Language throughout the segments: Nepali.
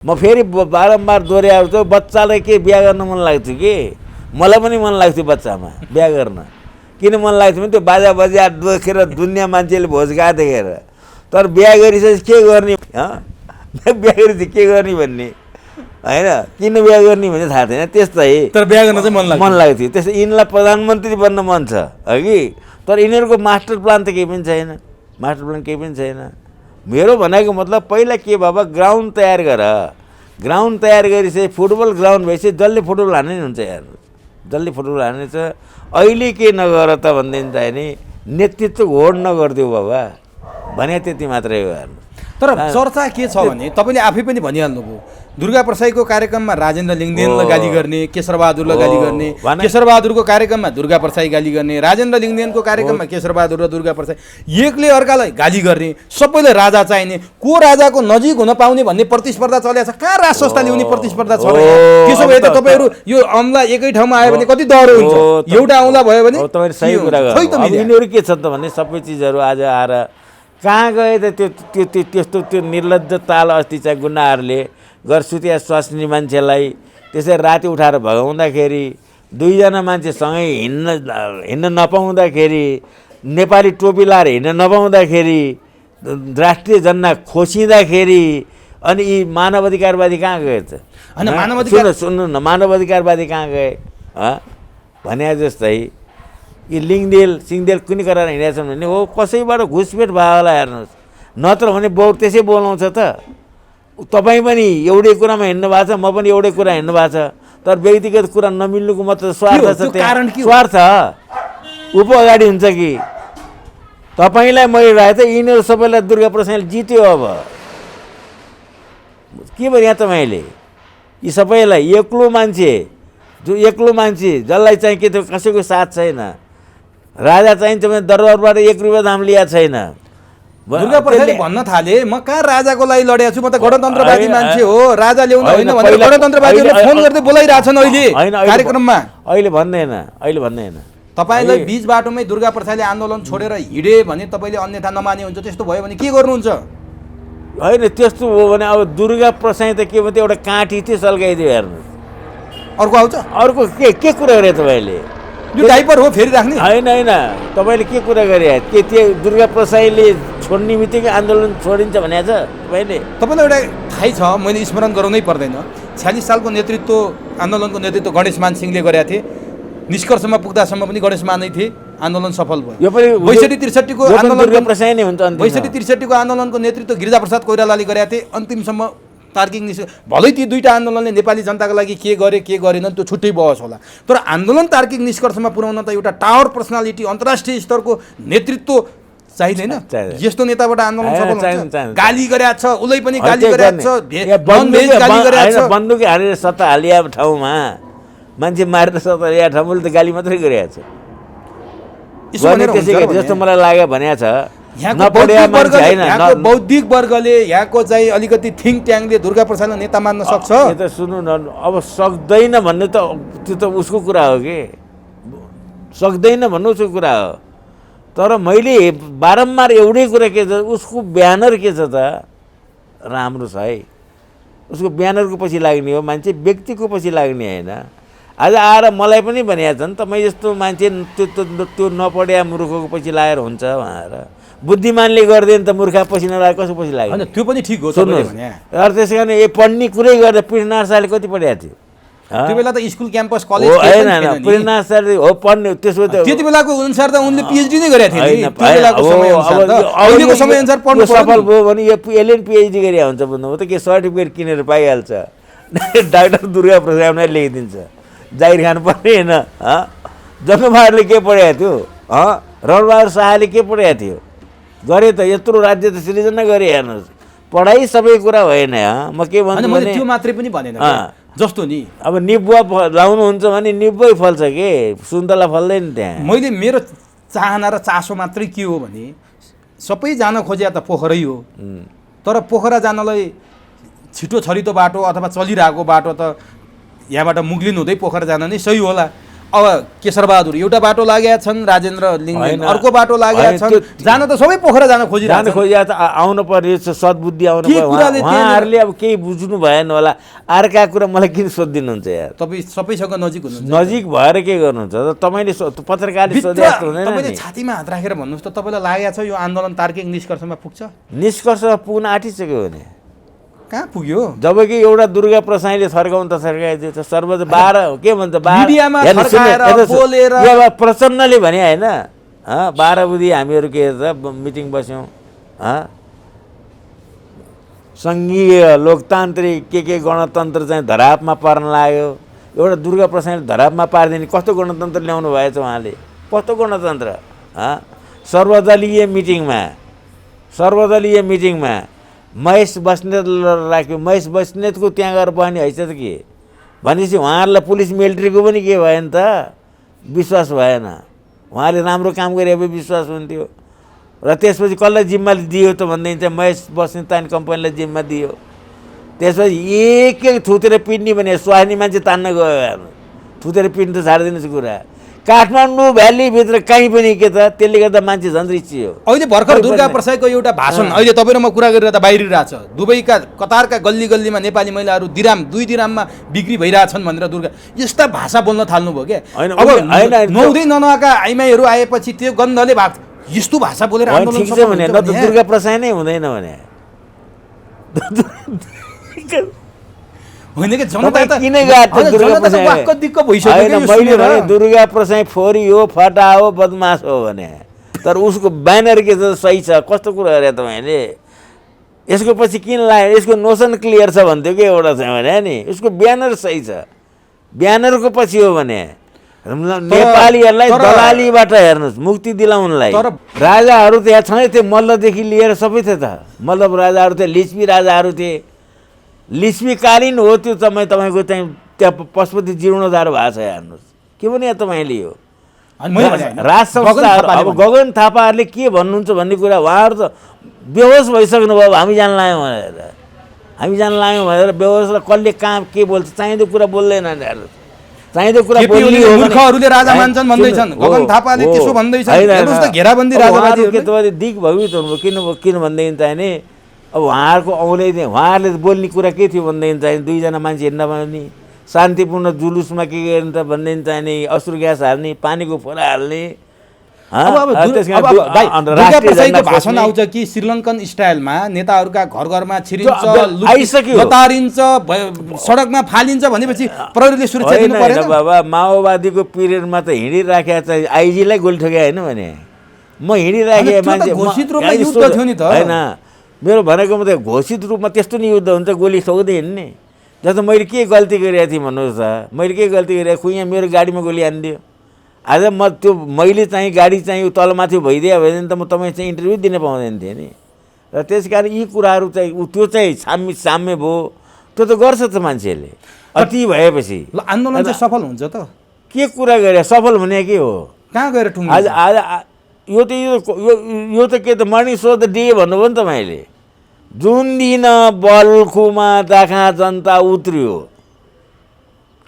म फेरि बारम्बार दोहोऱ्याउँछु बच्चालाई के बिहा गर्न मन लाग्थ्यो कि मलाई पनि मन लाग्थ्यो बच्चामा बिहा गर्न किन मन लाग्थ्यो भने त्यो बाजा बजा देखेर दुनियाँ मान्छेले भोज गएको देखेर तर बिहा गरिसकेपछि के गर्ने बिहा गरेपछि के गर्ने भन्ने होइन किन बिहा गर्ने भन्ने थाहा थिएन त्यस्तै तर बिहा गर्न चाहिँ मन लाग्थ्यो त्यसै यिनलाई प्रधानमन्त्री बन्न मन छ कि तर यिनीहरूको मास्टर प्लान त केही पनि छैन मास्टर प्लान केही पनि छैन मेरो भनेको मतलब पहिला के बाबा ग्राउन्ड तयार गर ग्राउन्ड तयार गरिसके फुटबल ग्राउन्ड भएपछि जसले फुटबल हान्ने हुन्छ यार जसले फुटबल हान्ने छ अहिले के नगर त भन्दैन चाहिँ नि नेतृत्व होड नगरिदियो बाबा भने त्यति मात्रै हो हेर्नु तर चर्चा के छ भने तपाईँले आफै पनि भनिहाल्नुभयो दुर्गा प्रसाईको कार्यक्रममा राजेन्द्र लिङ्गदेनलाई गाली गर्ने केशरबहादुरलाई गाली गर्ने केशरबहादुरको कार्यक्रममा दुर्गा प्रसाई गाली गर्ने राजेन्द्र लिङ्गदेनको कार्यक्रममा केशरबहादुर र दुर्गा प्रसाई एकले अर्कालाई गाली गर्ने सबैले राजा चाहिने को राजाको नजिक हुन पाउने भन्ने प्रतिस्पर्धा चलेको छ कहाँ राज संस्था ल्याउने प्रतिस्पर्धा छ त्यसो भए त तपाईँहरू यो औँला एकै ठाउँमा आयो भने कति डह्रो हुन्छ एउटा औँला भयो भने तपाईँ सही कुरा गर्नु यिनीहरू के छ त भने सबै चिजहरू आज आएर कहाँ गए त त्यो त्यस्तो त्यो निर्लज्ज ताल अस्ति चाहिँ गुन्डाहरूले गरसुतिया स्वास्नी मान्छेलाई त्यसै राति उठाएर भगाउँदाखेरि दुईजना मान्छे सँगै हिँड्न नपाउँदाखेरि नेपाली टोपी लाएर हिँड्न नपाउँदाखेरि राष्ट्रिय झन्डा खोसिँदाखेरि अनि यी मानव अधिकारवादी कहाँ गए त सुन्नु न मानव अधिकारवादी कहाँ गए भने जस्तै यी लिङ्गदेल सिङ्गदेल कुनै गरेर हिँडेका छन् भने हो कसैबाट घुसपेट भयो होला हेर्नुहोस् नत्र भने त्यसै बोलाउँछ त तपाईँ पनि एउटै कुरामा हिँड्नु भएको छ म पनि एउटै कुरा हिँड्नु भएको छ तर व्यक्तिगत कुरा नमिल्नुको मतलब स्वार्थ छ स्वार्थ ऊ पो अगाडि हुन्छ कि तपाईँलाई मैले राखेँ त यिनीहरू सबैलाई दुर्गा प्रसादले जित्यो अब के भने यहाँ तपाईँले यी सबैलाई एक्लो मान्छे जसलाई चाहिँ के त कसैको साथ छैन राजा चाहिन्छ भने दरबारबाट 1 रुपियाँ दाम लिएको छैन दुर्गा प्रसादले भन्न थाले म कहाँ राजाको लागि लडेको छु म त गणतन्त्रवादी मान्छे हो राजा ल्याउनु होइन भने गणतन्त्रवादीहरूले फोन गर्दै बोलाइरहेछन् अहिले कार्यक्रममा अहिले भन्दैन तपाईँलाई बीच बाटोमै दुर्गा प्रसादले आन्दोलन छोडेर हिँडे भने तपाईँले अन्यथा नमाने हुन्छ त्यस्तो भयो भने के गर्नुहुन्छ होइन त्यस्तो हो भने अब दुर्गा प्रसाद त के भन्छ एउटा काँटी थियो सल्काइदियो हेर्नुहोस् अर्को आउँछ अर्को के कुरा गरे तपाईँले यो डाइपर हो फेरि राख्ने होइन तपाईँले के कुरा गरे के त्यो दुर्गा प्रसाईले छोड्ने बित्तिकै आन्दोलन छोडिन्छ भनेको छ तपाईँलाई एउटा थाहै छ मैले स्मरण गराउनै पर्दैन 46 सालको नेतृत्व आन्दोलनको नेतृत्व गणेशमान सिंहले गरेका थिए निष्कर्षमा पुग्दासम्म पनि गणेशमान नै थिए आन्दोलन सफल भयो यो पनि 62-63 को आन्दोलन प्रसाई नै हुन्छ 62-63 को आन्दोलनको नेतृत्व गिरिजाप्रसाद कोइरालाले गरेका थिए अन्तिमसम्म तार्किक भलै ती दुईटा आन्दोलनले नेपाली जनताको लागि के गरेन त्यो छुट्टै बहस होला तर आन्दोलन तार्किक निष्कर्षमा पुर्याउन त एउटा टावर पर्सनालिटी अन्तर्राष्ट्रिय स्तरको नेतृत्व चाहिँदैन यस्तो नेताबाट आन्दोलन सफल हुन्छ गाली गरेको छ उलाई पनि गाली गरेको छ बन्दुक हालेर सत्ता हालिया ठाउँमा मान्छे मारेर सत्ता हालिया ठाउँमा त गाली मात्रै गरेको छ जस्तो मलाई लाग्यो भनेको छ यहाँको बौद्धिक वर्गले यहाँको चाहिँ अलिकति थिङ्क ट्याङ्कले दुर्गा प्रसादलाई नेता मान्न सक्छ यो त सुन्नु न अब सक्दैन भन्ने त त्यो त उसको कुरा हो कि सक्दैन भन्नु उसको कुरा हो तर मैले बारम्बार एउटै कुरा के छ उसको ब्यानर के छ त राम्रो छ है उसको ब्यानरको पछि लाग्ने हो मान्छे व्यक्तिको पछि लाग्ने होइन आज आएर मलाई पनि भनेको छ नि तपाईँ जस्तो मान्छे त्यो नपढ्या मूर्खको पछि लागेर हुन्छ भनेर बुद्धिमानले गर्दैन त मूर्खा पछि नलागे कसो पछि लाग्यो होइन त्यो पनि ठिक हो सुन्नुहोस् त्यसै कारण पढ्ने कुरै गर्दा पृथ्वीनारायण शाहले कति पढाएको थियो त्यो बेला त स्कुल क्याम्पस कलेज होइन पृथ्वीनारायण शाहले हो पढ्ने त्यसो त त्यति बेलाको अनुसार त उनले पिएचडी नै गरेका थिए सफल भयो भने यो एलएन पिएचडी गरे हुन्छ भन्नुभयो त के सर्टिफिकेट किनेर पाइहाल्छ डाक्टर दुर्गा प्रसाद लेखिदिन्छ जाहिर खानु पर्ने होइन जङ्गबहादुरले के पढाएको थियो रणबहादुर शाहले के पढाएको थियो गरे त यत्रो राज्य त सृजना गरे हेर्नुहोस् पढाइ सबै कुरा होइन म के भन्छु भने त्यो मात्रै पनि भनेन जस्तो नि अब निबुवा लाउनुहुन्छ भने निबुवै फल्छ के सुन्तला फल्दैन त्यहाँ मैले मेरो चाहना र चासो मात्रै के हो भने सबै जान खोजे त पोखरै हो तर पोखरा जानलाई छिटो छरितो बाटो अथवा चलिरहेको बाटो त यहाँबाट मुग्लिन हुँदै पोखरा जान नै सही होला अब केशरबहादुर एउटा बाटो लागेका छन्, राजेन्द्र लिङ्गदेन अर्को बाटो लागेका छन्, जान त सबै पोखरा जान खोजिरहेको आउनु पर्यो, सद्बुद्धि आउनु पर्यो। उहाँहरूले अब केही बुझ्नु भएन होला, अर्का कुरा मलाई किन सोधिदिनुहुन्छ यार? तपाईँ सबैसँग नजिक हुनुहुन्छ, नजिक भएर के गर्नुहुन्छ त? तपाईँले पत्रकारले सोधे जस्तो हुँदैन नि। तपाईँले छातीमा हात राखेर भन्नुहोस् त, तपाईँलाई लागेको छ यो आन्दोलन तार्किक निष्कर्षमा पुग्छ? निष्कर्षमा पुग्न आँटिसक्यो भने कहाँ पुग्यो? जबकि एउटा दुर्गा प्रसाईले थर्काउनु त थर्काइदियो त। सर्वज 12 के भन्छ, प्रचण्डले भने होइन, 12 बुधी हामीहरू के त मिटिङ बस्यौँ, सङ्घीय लोकतान्त्रिक के गणतन्त्र चाहिँ धरापमा पर्न लाग्यो। एउटा दुर्गा प्रसाईले धरापमा पारिदिने कस्तो गणतन्त्र ल्याउनु भएछ उहाँले? कस्तो गणतन्त्र? सर्वदलीय मिटिङमा महेश बस्नेत राख्यो। महेश बस्नेतको त्यहाँ गएर बस्ने हैसियत के भनेपछि उहाँहरूलाई पुलिस मिलिट्रीको पनि के भएन त? विश्वास भएन। उहाँले राम्रो काम गरे भए विश्वास हुन्थ्यो। र त्यसपछि कसलाई जिम्मा दियो त भन्दै चाहिँ महेश बस्नेत तान्ने कम्पनीलाई जिम्मा दियो। त्यसपछि एक थुतेर पिट्ने भने स्वास्नी मान्छे तान्न गयो हेर्नु, थुतेर पिट्नु त छाडिदिनुहोस् कुरा। काठमाडौँ भ्यालीभित्र कहीँ पनि के त, त्यसले गर्दा मान्छे झन् रिचियो। अहिले भर्खर दुर्गा प्रसाईको एउटा भाषण अहिले तपाईँ र म कुरा गरिरहँदा बाहिरिरहेछ, दुबईका कतारका गल्ली गल्लीमा नेपाली महिलाहरू 2 दिराममा बिक्री भइरहेछन् भनेर दुर्गा यस्ता भाषा बोल्न थाल्नुभयो क्या। अब नुहाउँदै ननुहाएका आइमाईहरू आएपछि त्यो गन्धले यस्तो भाषा बोलेर आन्दोलन ठिक छ भने न त दुर्गा प्रसाई नै हुँदैन भने होइन कि जनता किन गएको दुर्गा प्रसाई? मैले भने दुर्गा प्रसाई फोरी हो, फटा हो, बदमास हो भने, तर उसको ब्यानर के छ सही छ? कस्तो कुरा गरे तपाईँले? यसको पछि किन लाग्यो? यसको नोसन क्लियर छ भन्थ्यो कि एउटा चाहिँ भने नि, उसको ब्यानर सही छ। ब्यानरको पछि हो भने नेपालीहरूलाई दलालीबाट हेर्नुहोस्, मुक्ति दिलाउनलाई राजाहरू त्यहाँ छँदै थिए, मल्लदेखि लिएर सबै थिए त। मल्ल राजाहरू थिए, लिच्छवी राजाहरू थिए, लिच्छवीकालीन हो त्यो। तपाईँको चाहिँ त्यहाँ पशुपति जीर्णोद्धार भएको छ हेर्नुहोस्। के भने तपाईँले यो राज संस्थाहरू, अब गगन थापाहरूले के भन्नुहुन्छ भन्ने कुरा उहाँहरू त बेहोस भइसक्नु भयो। हामी जान लाग्यौँ भनेर बेहोसलाई कसले कहाँ के बोल्छ, चाहिँदो कुरा बोल्दैन हेर्नुहोस्। चाहिँदो कुरा मूर्खहरूले राजा मान्छन् भन्दैछन्, गगन थापाले त्यसो भन्दैछन्, हेर्नुहोस् त घेराबन्दी राजाबादी के तपाईँ दिग भवित हुनुभयो। किन भन्दैन चाहिँ अब उहाँहरूको औँलै उहाँहरूले बोल्ने कुरा के थियो भन्दैन चाहिँ 2 जना मान्छे हिँड्न भने शान्तिपूर्ण जुलुसमा के गर्ने त भन्दैन चाहिँ नि, अश्रु ग्यास हाल्ने, पानीको फोरा हाल्ने। दुर्गा प्रसाईको भाषण आउँछ कि श्रीलङ्कन स्टाइलमा नेताहरूका घरमा छिरिन्छ, लतारिन्छ, सडकमा फालिन्छ भनेपछि प्रहरीले सुरक्षा दिनु पर्दैन? बाबा माओवादीको पिरियडमा त हिँडिराखेको चाहिँ आइजीलाई गोली ठोक्या होइन भने, म हिँडिराखेँ मान्छे घोषित रूपमा युद्ध थियो नि त। होइन मेरो भनेको म त घोषित रूपमा त्यस्तो नि युद्ध हुन्छ, गोली ठोक्दै हिँड्ने। जस्तो मैले के गल्ती गरेको थिएँ भन्नुहोस् त? मैले के गल्ती गरेको खुँ? यहाँ मेरो गाडीमा गोली हानिदियो। आज मैले चाहिँ गाडी चाहिँ तलमाथि भइदियो भने त म तपाईँ चाहिँ इन्टरभ्यू दिन पाउँदैन थिएँ नि। र त्यस कारण यी कुराहरू चाहिँ त्यो चाहिँ साम्य भयो। त्यो त गर्छ त मान्छेले अति भएपछि। आन्दोलन चाहिँ सफल हुन्छ त? के कुरा गरे सफल हुने के हो? कहाँ गएर ठुङ्ग? आज यो त के त मर्निङ सो द डे भन्नुभयो नि तपाईँले। जुन दिन बल्खुमा दाखा जनता उत्रियो,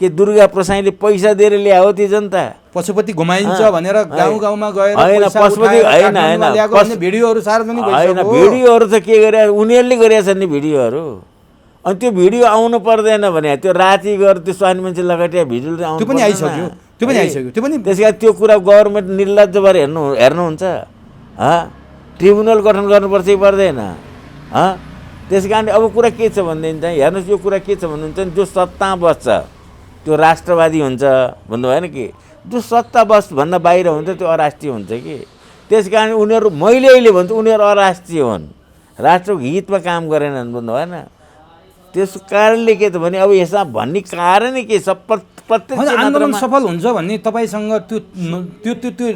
के दुर्गा प्रसाईले पैसा दिएर ल्यायो ती जनता? पशुपति घुमाइन्छ भनेर गाउँमा गएर होइन, पशुपति होइन, भिडियोहरू सार्वजनिक होइन, भिडियोहरू त के गरे उनीहरूले गरेका छन् नि भिडियोहरू। अनि त्यो भिडियो आउनु पर्दैन भने त्यो राति गएर त्यो स्वास्नी मान्छे लगाइदिया भिडियो आउनु त्यो पनि आइसक्यो। त्यस कारण त्यो कुरा गभर्मेन्ट निर्लज्ज भएर हेर्नुहुन्छ। ट्रिब्युनल गठन गर्नुपर्छ कि पर्दैन? त्यस कारण अब कुरा के छ भनेदेखि चाहिँ हेर्नुहोस्, यो कुरा के छ भन्नुहुन्छ, जो सत्ता बस्छ त्यो राष्ट्रवादी हुन्छ भन्नु भएन कि? जो सत्ता बसभन्दा बाहिर हुन्छ त्यो अराष्ट्रिय हुन्छ कि? त्यस कारण उनीहरू मैले अहिले भन्छु उनीहरू अराष्ट्रिय हुन्, राष्ट्रको हितमा काम गरेनन् भन्नु भएन? त्यस कारणले के त भने अब यसमा भन्ने कारणै के छ? प्रत्यक्ष आन्दोलन सफल हुन्छ भन्ने तपाईँसँग त्यो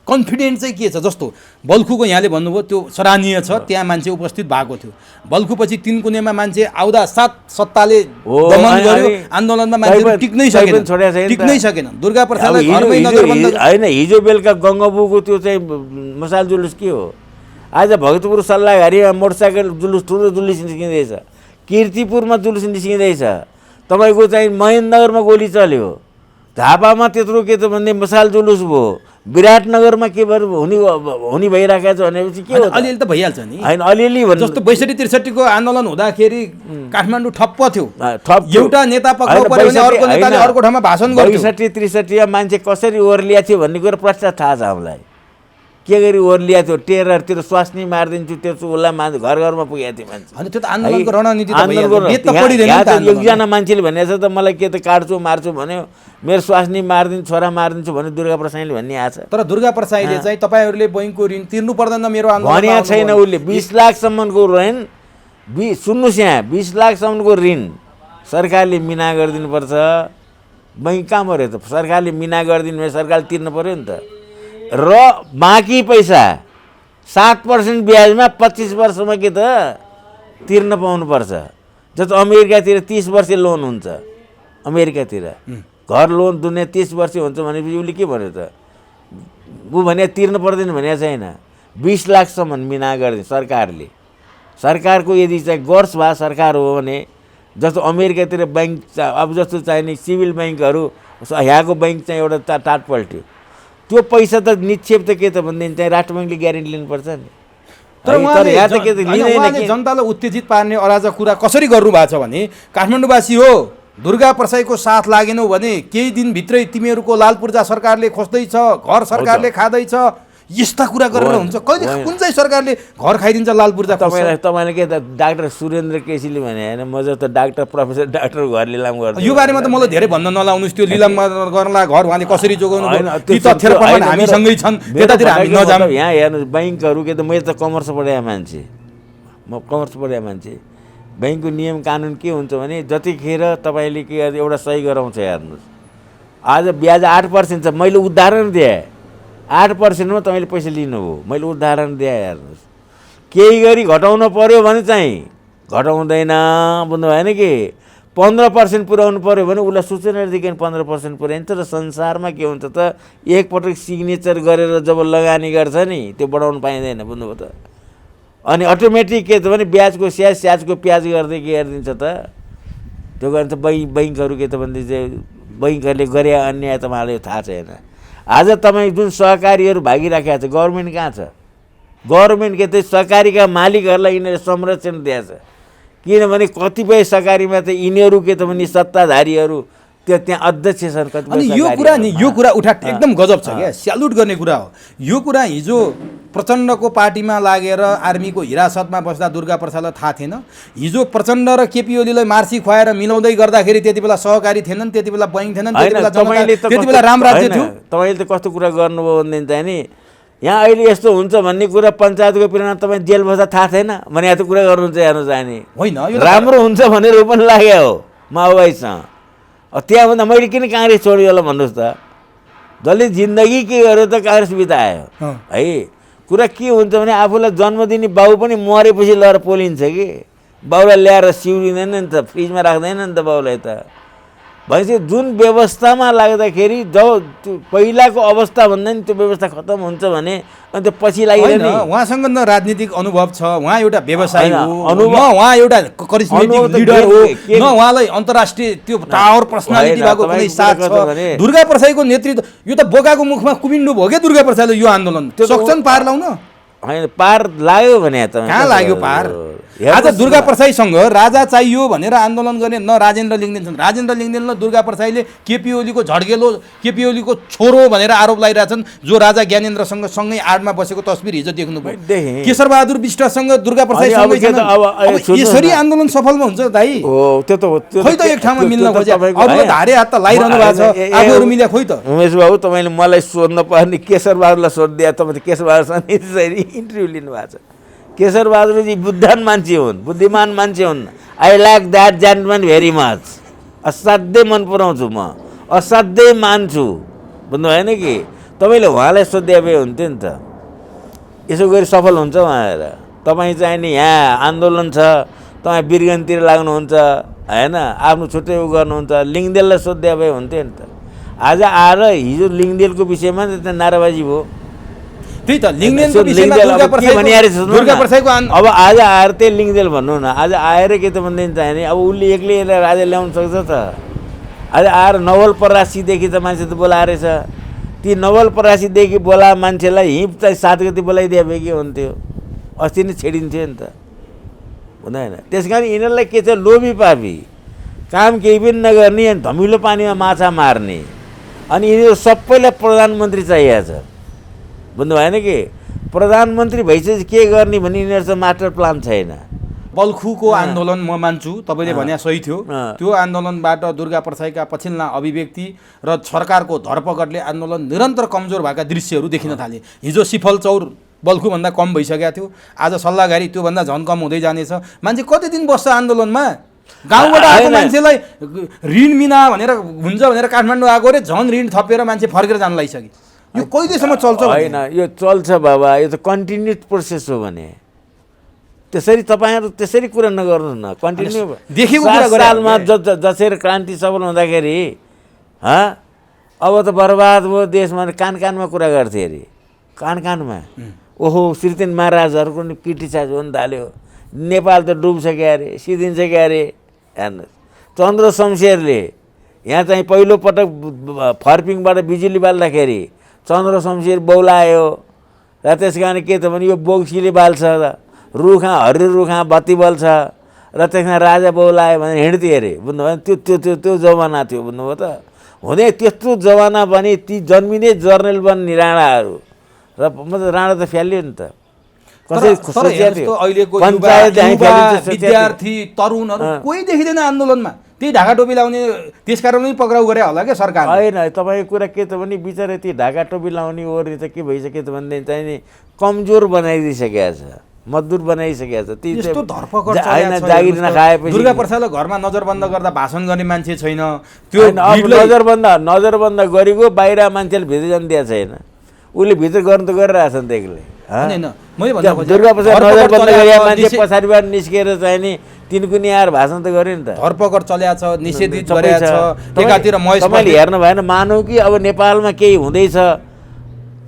कन्फिडेन्स चाहिँ के छ? जस्तो बल्खुको यहाँले भन्नुभयो त्यो सराहनीय छ, त्यहाँ मान्छे उपस्थित भएको थियो। बल्खुपछि 3 कुनेमा मान्छे आउँदा साथ सत्ताले दमन गर्यो, आन्दोलनमा मान्छेहरू टिक्नै सकेन। दुर्गा प्रसादलाई घरमै नजरबन्द होइन, हिजो बेलुका गङ्गाबुको त्यो चाहिँ मसाल जुलुस के हो? आज भक्तपुर सल्लाहघारीमा मोटरसाइकल जुलुस, ठुलो जुलुस निस्किँदैछ, किर्तिपुरमा जुलुस निस्किँदैछ, तपाईँको चाहिँ महेन्द्रनगरमा गोली चल्यो, झापामा त्यत्रो के त भन्ने मसाल जुलुस भयो, विराटनगरमा के हुने भइरहेको छ भनेपछि के हो? अलिअलि त भइहाल्छ नि। होइन अलिअलि जस्तो 62-63 को आन्दोलन हुँदाखेरि काठमाडौँ ठप्प थियो, ठप एउटा नेता पक्राउ पर्यो भने अर्को नेताले अर्को ठाउँमा भाषण गर्थ्यो। 62-63 मान्छे कसरी ओर्लिया थियो भन्ने कुरा प्रष्ट थाहा छ हामीलाई। के गरी ओर्लिया थियो, टेररतिर स्वास्नी मारिदिन्छु त्यसो उसलाई मान्छे घर घरमा पुगेको थियो मान्छे। अनि त्यो त आन्दोलनको रणनीति त भइहाल्यो। एकजना मान्छेले भनेको छ त मलाई के त काट्छु मार्छु भन्यो, मेरो स्वास्नी मारिदिन्छु छोरा मारिदिन्छु भने दुर्गा प्रसाईले भन्ने आएको छ। तर दुर्गा प्रसाईले चाहिँ तपाईँहरूले बैङ्कको ऋण तिर्नु पर्दैन मेरो आन्दोलन भनेको छैन। उसले 20 लाखसम्मको ऋण सुन्नुहोस् यहाँ 20 लाखसम्मको ऋण सरकारले मिना गरिदिनुपर्छ। बैङ्क कहाँ पऱ्यो त? सरकारले मिना गरिदिनु भने सरकारले तिर्नु पऱ्यो नि त। र बाँकी पैसा 7% ब्याजमा 25 वर्षमा के त तिर्न पाउनुपर्छ। जस्तो अमेरिकातिर 30 वर्ष लोन हुन्छ। अमेरिकातिर घर लोन दुनियाँ 30 वर्ष हुन्छ भनेपछि उसले के भन्यो त? ऊ भने तिर्न पर्दैन भनेको छैन। 20 लाखसम्म मिना गरिदिन्छ सरकारले। सरकारको यदि चाहिँ गर्छ भए सरकार हो भने जस्तो अमेरिकातिर ब्याङ्क अब जस्तो चाहिने सिभिल ब्याङ्कहरू यहाँको ब्याङ्क चाहिँ एउटा टाट पल्ट्यो, त्यो पैसा त निक्षेप त के त भन्दैन चाहिँ राष्ट्र ब्याङ्कले ग्यारेन्टी लिनुपर्छ नि। तर उहाँले जनतालाई उत्तेजित पार्ने अराजक कुरा कसरी गर्नु भएको छ भने काठमाडौँवासी हो, दुर्गा प्रसाईको साथ लागेनौ भने केही दिनभित्रै तिमीहरूको लाल पूर्जा सरकारले खोज्दैछ, घर सरकारले खाँदैछ, यस्ता कुरा गरेर हुन्छ? कहिले कुन चाहिँ सरकारले घर खाइदिन्छ लाल पूर्जा? तपाईँले के त डाक्टर सुरेन्द्र केसीले भने होइन, म जस्तो डाक्टर प्रोफेसर डाक्टर घर लिलाम गर्छ। यो बारेमा त मलाई धेरै भन्न नलाउनुहोस्, त्यो लिलाम गर्नलाई घर उहाँले कसरी जोगाउनु ती तथ्य हामीसँगै छन्, त्यतातिर हामी नजाऊँ। यहाँ हेर्नुहोस् ब्याङ्कहरू के त मैले त कमर्स पढाएको मान्छे, म कमर्स पढाएको मान्छे। ब्याङ्कको नियम कानुन के हुन्छ भने जतिखेर तपाईँले के एउटा सही गराउँछ हेर्नुहोस्, आज ब्याज 8% छ, मैले उदाहरण दिएँ 8%मा तपाईँले पैसा लिनुभयो, मैले उदाहरण दिएँ हेर्नुहोस्। केही गरी घटाउन पर्यो भने चाहिँ घटाउँदैन, बुझ्नु भएन कि 15% पुर्याउनु पर्यो भने उसलाई सूचनादेखि 15% पुर्याइन्छ। र संसारमा के हुन्छ त एकपटक सिग्नेचर गरेर जब लगानी गर्छ नि त्यो बढाउनु पाइँदैन, बुझ्नुभयो त? अनि अटोमेटिक के त भने ब्याजको स्याजको प्याज गर्दै के गरिदिन्छ त? त्यो गर्ने त बैङ्कहरू के त भन्दै चाहिँ बैङ्कहरूले गरे अन्याय तपाईँलाई थाहा छैन। आज तपाईँ जुन सहकारीहरू भागिराखेको छ गभर्मेन्ट कहाँ छ? गभर्मेन्ट के त सहकारीका मालिकहरूलाई यिनीहरूले संरक्षण दिएछ। किनभने कतिपय सहकारीमा त यिनीहरू के त भने सत्ताधारीहरू त्यो त्यहाँ अध्यक्ष छन्। अनि यो कुरा उठा एकदम गजब छ क्या, स्यालुट गर्ने कुरा हो यो कुरा। हिजो प्रचण्डको पार्टीमा लागेर आर्मीको हिरासतमा बस्दा दुर्गा प्रसादलाई थाहा थिएन। हिजो प्रचण्ड र केपी ओलीलाई मार्सी खुवाएर मिलाउँदै गर्दाखेरि त्यति बेला सहकारी थिएनन्, त्यति बेला बैङ्क थिएनन्, त्यति बेला राम राज्य थियो। तपाईँले त कस्तो कुरा गर्नुभयो भनेदेखि चाहिँ नि यहाँ अहिले यस्तो हुन्छ भन्ने कुरा पञ्चायतको पिरियडमा तपाईँ जेल बस्दा थाहा थिएन भने यहाँ त कुरा गर्नुहुन्छ हेर्नु चाहिँ होइन, राम्रो हुन्छ भनेर पनि लाग्यो हो माओवादीसँग। त्यहाँभन्दा मैले किन काङ्ग्रेस छोड्यो होला भन्नुहोस् त? जसले जिन्दगी के गर्यो त काङ्ग्रेस बितायो है। कुरा के हुन्छ भने आफूलाई जन्म दिने बाउ पनि मरेपछि लगेर पोलिन्छ कि, बाउलाई ल्याएर सिउरिँदैन नि त, फ्रिजमा राख्दैन नि त बाउलाई त। भनेपछि जुन व्यवस्थामा लाग्दाखेरि जब त्यो पहिलाको अवस्था भन्दा नि त्यो व्यवस्था खत्तम हुन्छ भने अनि त्यो पछि लाग्दैन। उहाँसँग न राजनीतिक अनुभव छ, उहाँ एउटा व्यवसायी हो, न उहाँ एउटा करिस्मेटिक लिडर हो, न उहाँलाई अन्तर्राष्ट्रिय त्यो टावर पर्सनालिटी भएको कुनै साथ छ। दुर्गा प्रसाईको नेतृत्व यो त बोकाको मुखमा कुमिन्डु भयो क्या दुर्गा प्रसाईले। यो आन्दोलन सक्छन् पार लाउन? होइन पार लाग्यो भने त कहाँ लाग्यो पार? आज दुर्गा प्रसाईसँग राजा चाहियो भनेर आन्दोलन गर्ने न राजेन्द्र लिङ्गदेन छन्। राजेन्द्र लिङ्गदेन र दुर्गा प्रसाईले केपी ओलीको झड्केलो, केपी ओलीको छोरो भनेर आरोप लगाइरहेछन्, जो राजा ज्ञानेन्द्रसँग सँगै आडमा बसेको तस्बिर हिजो देख्नुभयो। केशर बहादुर विष्टसँग दुर्गा प्रसाई यसरी आन्दोलन सफलमा हुन्छ दाइ? खोइ त एक ठाउँमा मिल्न खोजे, अरूले धारे हात त लाइरहनु भएको छ, आफूहरू मिल्या खोइ त? उमेश बाबु तपाईँले मलाई सोध्न पर्ने केशर बहादुरलाई सोधिदिए तपाईँ केशर बहादुरसँग इन्टरभ्यू लिनुभएको छ। केशर बहादुरजी बुद्धिमान मान्छे हुन्, बुद्धिमान मान्छे हुन्। I like that gentleman very much. असाध्यै मन पराउँछु म, असाध्यै मान्छु, बुझ्नु भएन कि? तपाईँले उहाँलाई सोधे भए हुन्थ्यो नि त। यसो गरी सफल हुन्छ उहाँएर। तपाईँ चाहिँ नि यहाँ आन्दोलन छ, तपाईँ बिरगन्जतिर लाग्नुहुन्छ होइन, आफ्नो छुट्टै उ गर्नुहुन्छ, लिङ्गदेललाई सोधे भए हुन्थ्यो नि त। आज आएर हिजो लिङ्गदेलको विषयमा त्यहाँ नाराबाजी भयो। त्यही त लिङ्गदेलको विषयमा दुर्गा प्रसाईको अब आज आएर त्यही लिङ्गदेल भन्नु न, आज आएर के त भन्दैन चाहिँ नि अब उसले एक्लै राजा ल्याउन सक्छ त? अहिले आएर नवलपरासीदेखि त मान्छे त बोलाएर छ, ती नवलपरासीदेखि बोला मान्छेलाई हिँप चाहिँ 7 गति बोलाइदिए भए के हुन्थ्यो, अस्ति नै छेडिन्थ्यो नि त, हुँदैन। त्यस कारण यिनीहरूलाई के छ, लोभी पापी, काम केही पनि नगर्ने अनि धमिलो पानीमा माछा मार्ने, अनि यिनीहरू सबैलाई प्रधानमन्त्री चाहिएको छ, बुझ्नु भएन कि प्रधानमन्त्री भइसकेपछि के गर्ने भन्ने यिनीहरूसँग मास्टर प्लान छैन। बल्खुको आन्दोलन म मान्छु, तपाईँले भने सही थियो। त्यो आन्दोलनबाट दुर्गा प्रसाईका पछिल्ला अभिव्यक्ति र सरकारको धरपकडले आन्दोलन निरन्तर कमजोर भएका दृश्यहरू देखिन थाले। हिजो सिफल चौर बल्खुभन्दा कम भइसकेको थियो, आज सल्लाहघारी त्योभन्दा झन् कम हुँदै जानेछ। मान्छे कति दिन बस्छ आन्दोलनमा? गाउँबाट आएको मान्छेलाई ऋण मिना भनेर हुन्छ भनेर काठमाडौँ आएको रे, झन् ऋण थपेर मान्छे फर्केर जान लागिसक्यो। यो कहिलेसम्म चल्छ? होइन, यो चल्छ बाबा, यो त कन्टिन्युट प्रोसेस हो भने त्यसरी तपाईँहरू त्यसरी कुरा नगर्नुहोस् न। कन्टिन्यू देखेको कुरा गरे सालमा जसरी क्रान्ति सफल हुँदाखेरि अब त बर्बाद भयो देशमा, कान कानमा कुरा गर्थे अरे, कान कानमा। ओहो श्रीतेन महाराजहरूको नि किटी साज हुन थाल्यो, नेपाल त डुब्छ क्या अरे, सिद्धिन्छ क्या अरे। हेर्नुहोस्, चन्द्र शमशेरले यहाँ चाहिँ पहिलोपटक फर्पिङबाट बिजुली बाल्दाखेरि चन्द्र शमशेर बौलायो र त्यस कारण के त भने यो बोक्सीले बाल्छ, रुखा हरियो रुखा बत्ती बल्छ र त्यसमा राजा बौलायो भने हिँड्थे अरे, बुझ्नुभयो? त्यो जमाना थियो, बुझ्नुभयो त? हुँदै त्यस्तो जमाना पनि ती जन्मिने जर्नल बन्ने राणाहरू र मतलब राणा त फ्यालियो नि त। अहिलेको विद्यार्थी तरुणहरू कोही देखिँदैन आन्दोलनमा, त्यही ढाका टोपी लाउने, त्यसकारण पनि पक्राउ गरे होला क्या सरकार। होइन, तपाईँको कुरा के त भने बिचरा ती ढाका टोपी लाउने ओर्ने त के भइसक्यो त भनेदेखि चाहिँ नि कमजोर बनाइदिइसकेको छ, मजदुर बनाइसकेको छ। त्यस्तो धरपकड होइन, जागिर नखाएपछि दुर्गा प्रसादलाई घरमा नजरबन्द गर्दा भाषण गर्ने मान्छे छैन। त्यो नजरबन्द गरेको बाहिर मान्छेले भित्र जान दिएको छैन, उसले भित्र गर्नु त गरिरहेछ नि त एक्लै। दुर्गा प्रसाद नजरबन्द गरेका मान्छे पछाडिबाट निस्केर चाहिँ नि तिनको नि आएर भाषण त गर्यो नि त। धरपकड चलेको छ, निषेधित गरेको छ। एकातिर तपाईँले हेर्नु भएन, मानौ कि अब नेपालमा केही हुँदैछ,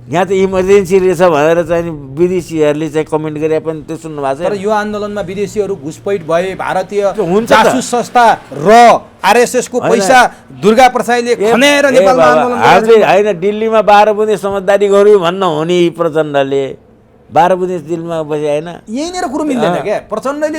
यहाँ त इमर्जेन्सी रहेछ भनेर चाहिँ विदेशीहरूले चाहिँ कमेन्ट गरे पनि त्यो सुन्नु भएको छ। तर यो आन्दोलनमा विदेशीहरू घुसपैठ भए, भारतीय जासुस संस्था र आरएसएसको पैसा दुर्गा प्रसाईले खनेर नेपालमा आन्दोलन हामीले होइन, दिल्लीमा 12 बुँदे समझदारी गर्यो भन्न हो नि प्रचण्डले, 12 बुँदे दिल्लीमा बसे होइन, यहीँनिर कुरो मिल्दैन क्या। प्रचण्डले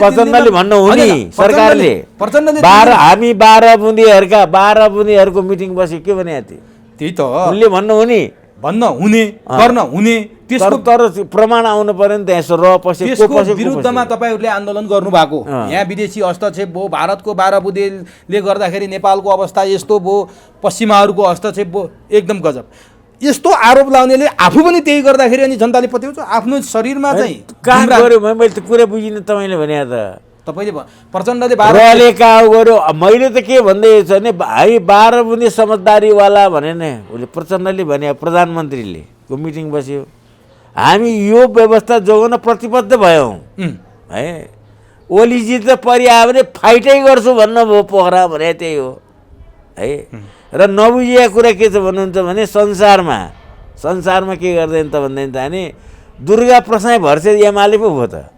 भन्नु हो नि, सरकारले हामी 12 बुँदेहरूको मिटिङ बस्यो, के भने त्यही त उनले भन्नु हो नि, भन्न हुने गर्न हुने। त्यसको तर प्रमाण आउनु पर्यो नि त। यसो त्यसको विरुद्धमा तपाईँहरूले आन्दोलन गर्नुभएको, यहाँ विदेशी हस्तक्षेप भयो, भारतको 12 बुँदेले गर्दाखेरि नेपालको अवस्था यस्तो भयो, पश्चिमाहरूको हस्तक्षेप भयो, एकदम गजब। यस्तो आरोप लाउनेले आफू पनि त्यही गर्दाखेरि अनि जनताले पत्याउँछ आफ्नो शरीरमा चाहिँ कहाँ गऱ्यो? मैले त कुरा बुझिनँ तपाईँले भने त। तपाईँले प्रचण्डले गर्यो, मैले त के भन्दै छ भने हामी 12 बुँदे समझदारीवाला भने नि उसले प्रचण्डले भने, प्रधानमन्त्रीले को मिटिङ बस्यो, हामी यो व्यवस्था जोगाउन प्रतिबद्ध भयौँ है। ओलीजी त परिआयो भने फाइटै गर्छु भन्नुभयो, पोखरा भने त्यही हो है। र नबुझिएको कुरा के छ भन्नुहुन्छ भने संसारमा के गर्दैन त भन्दैन त नि, दुर्गा प्रसाई भर्से एमाले पो भयो त।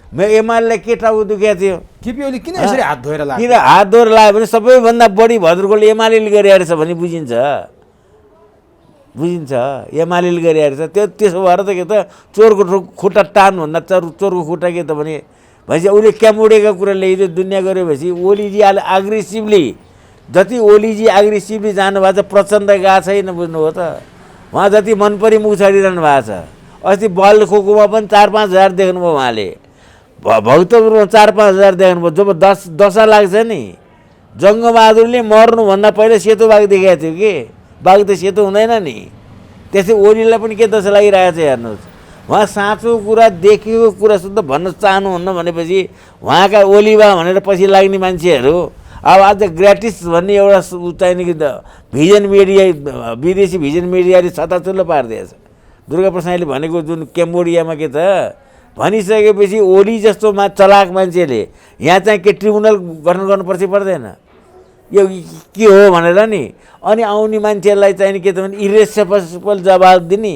एमालेलाई के टाउको दुखेको थियो? केपी ओली किन यसरी हात धोएर लाग्यो? किन हात धोएर लाग्यो भने सबैभन्दा बढी भद्रकोले एमालेले गरिरहेको छ भने बुझिन्छ, एमालेले गरिरहेको छ। त्यसो भएर त के त चोरको खुट्टा टान भन्दा चोरको खुट्टा के त भने भनेपछि उसले क्याम्बोडियाको कुरा ल्याइदियो, दुनियाँ गरेपछि ओलीजी एग्रेसिभली, जति ओलीजी एग्रेसिभली जानुभएको छ प्रचण्ड गएको छैन, बुझ्नुभयो त? उहाँ जति मन परी मुख छाडिरहनु भएको छ। अस्ति बल्खोकोमा पनि 4-5 हजार देख्नुभयो उहाँले, भक्तपुरमा 4-5 हजार देख्नुभयो। जब दशा लाग्छ नि, जङ्गबहादुरले मर्नुभन्दा पहिला सेतो बाघ देखाएको थियो कि, बाघ त सेतो हुँदैन नि। त्यसै ओलीलाई पनि के दशा लागिरहेको छ हेर्नुहोस्। उहाँ साँचो कुरा देखेको कुरा शुद्ध भन्न चाहनुहुन्न भनेपछि उहाँका ओलीबा भनेर पछि लाग्ने मान्छेहरू अब आज ग्रेटिस भन्ने एउटा चाहिने कि भिजन मिडिया, विदेशी भिजन मिडियाले छताछुल्लो पारिदिएछ। दुर्गा प्रसाईले भनेको जुन क्याम्बोडियामा के त भनिसकेपछि ओली जस्तो चलाक मान्छेले यहाँ चाहिँ के ट्रिब्युनल गठन गर्नुपर्छ पर्दैन, यो के हो भनेर नि। अनि आउने मान्छेहरूलाई चाहिँ के त भने इरेस्पोन्सिबल जवाब दिने,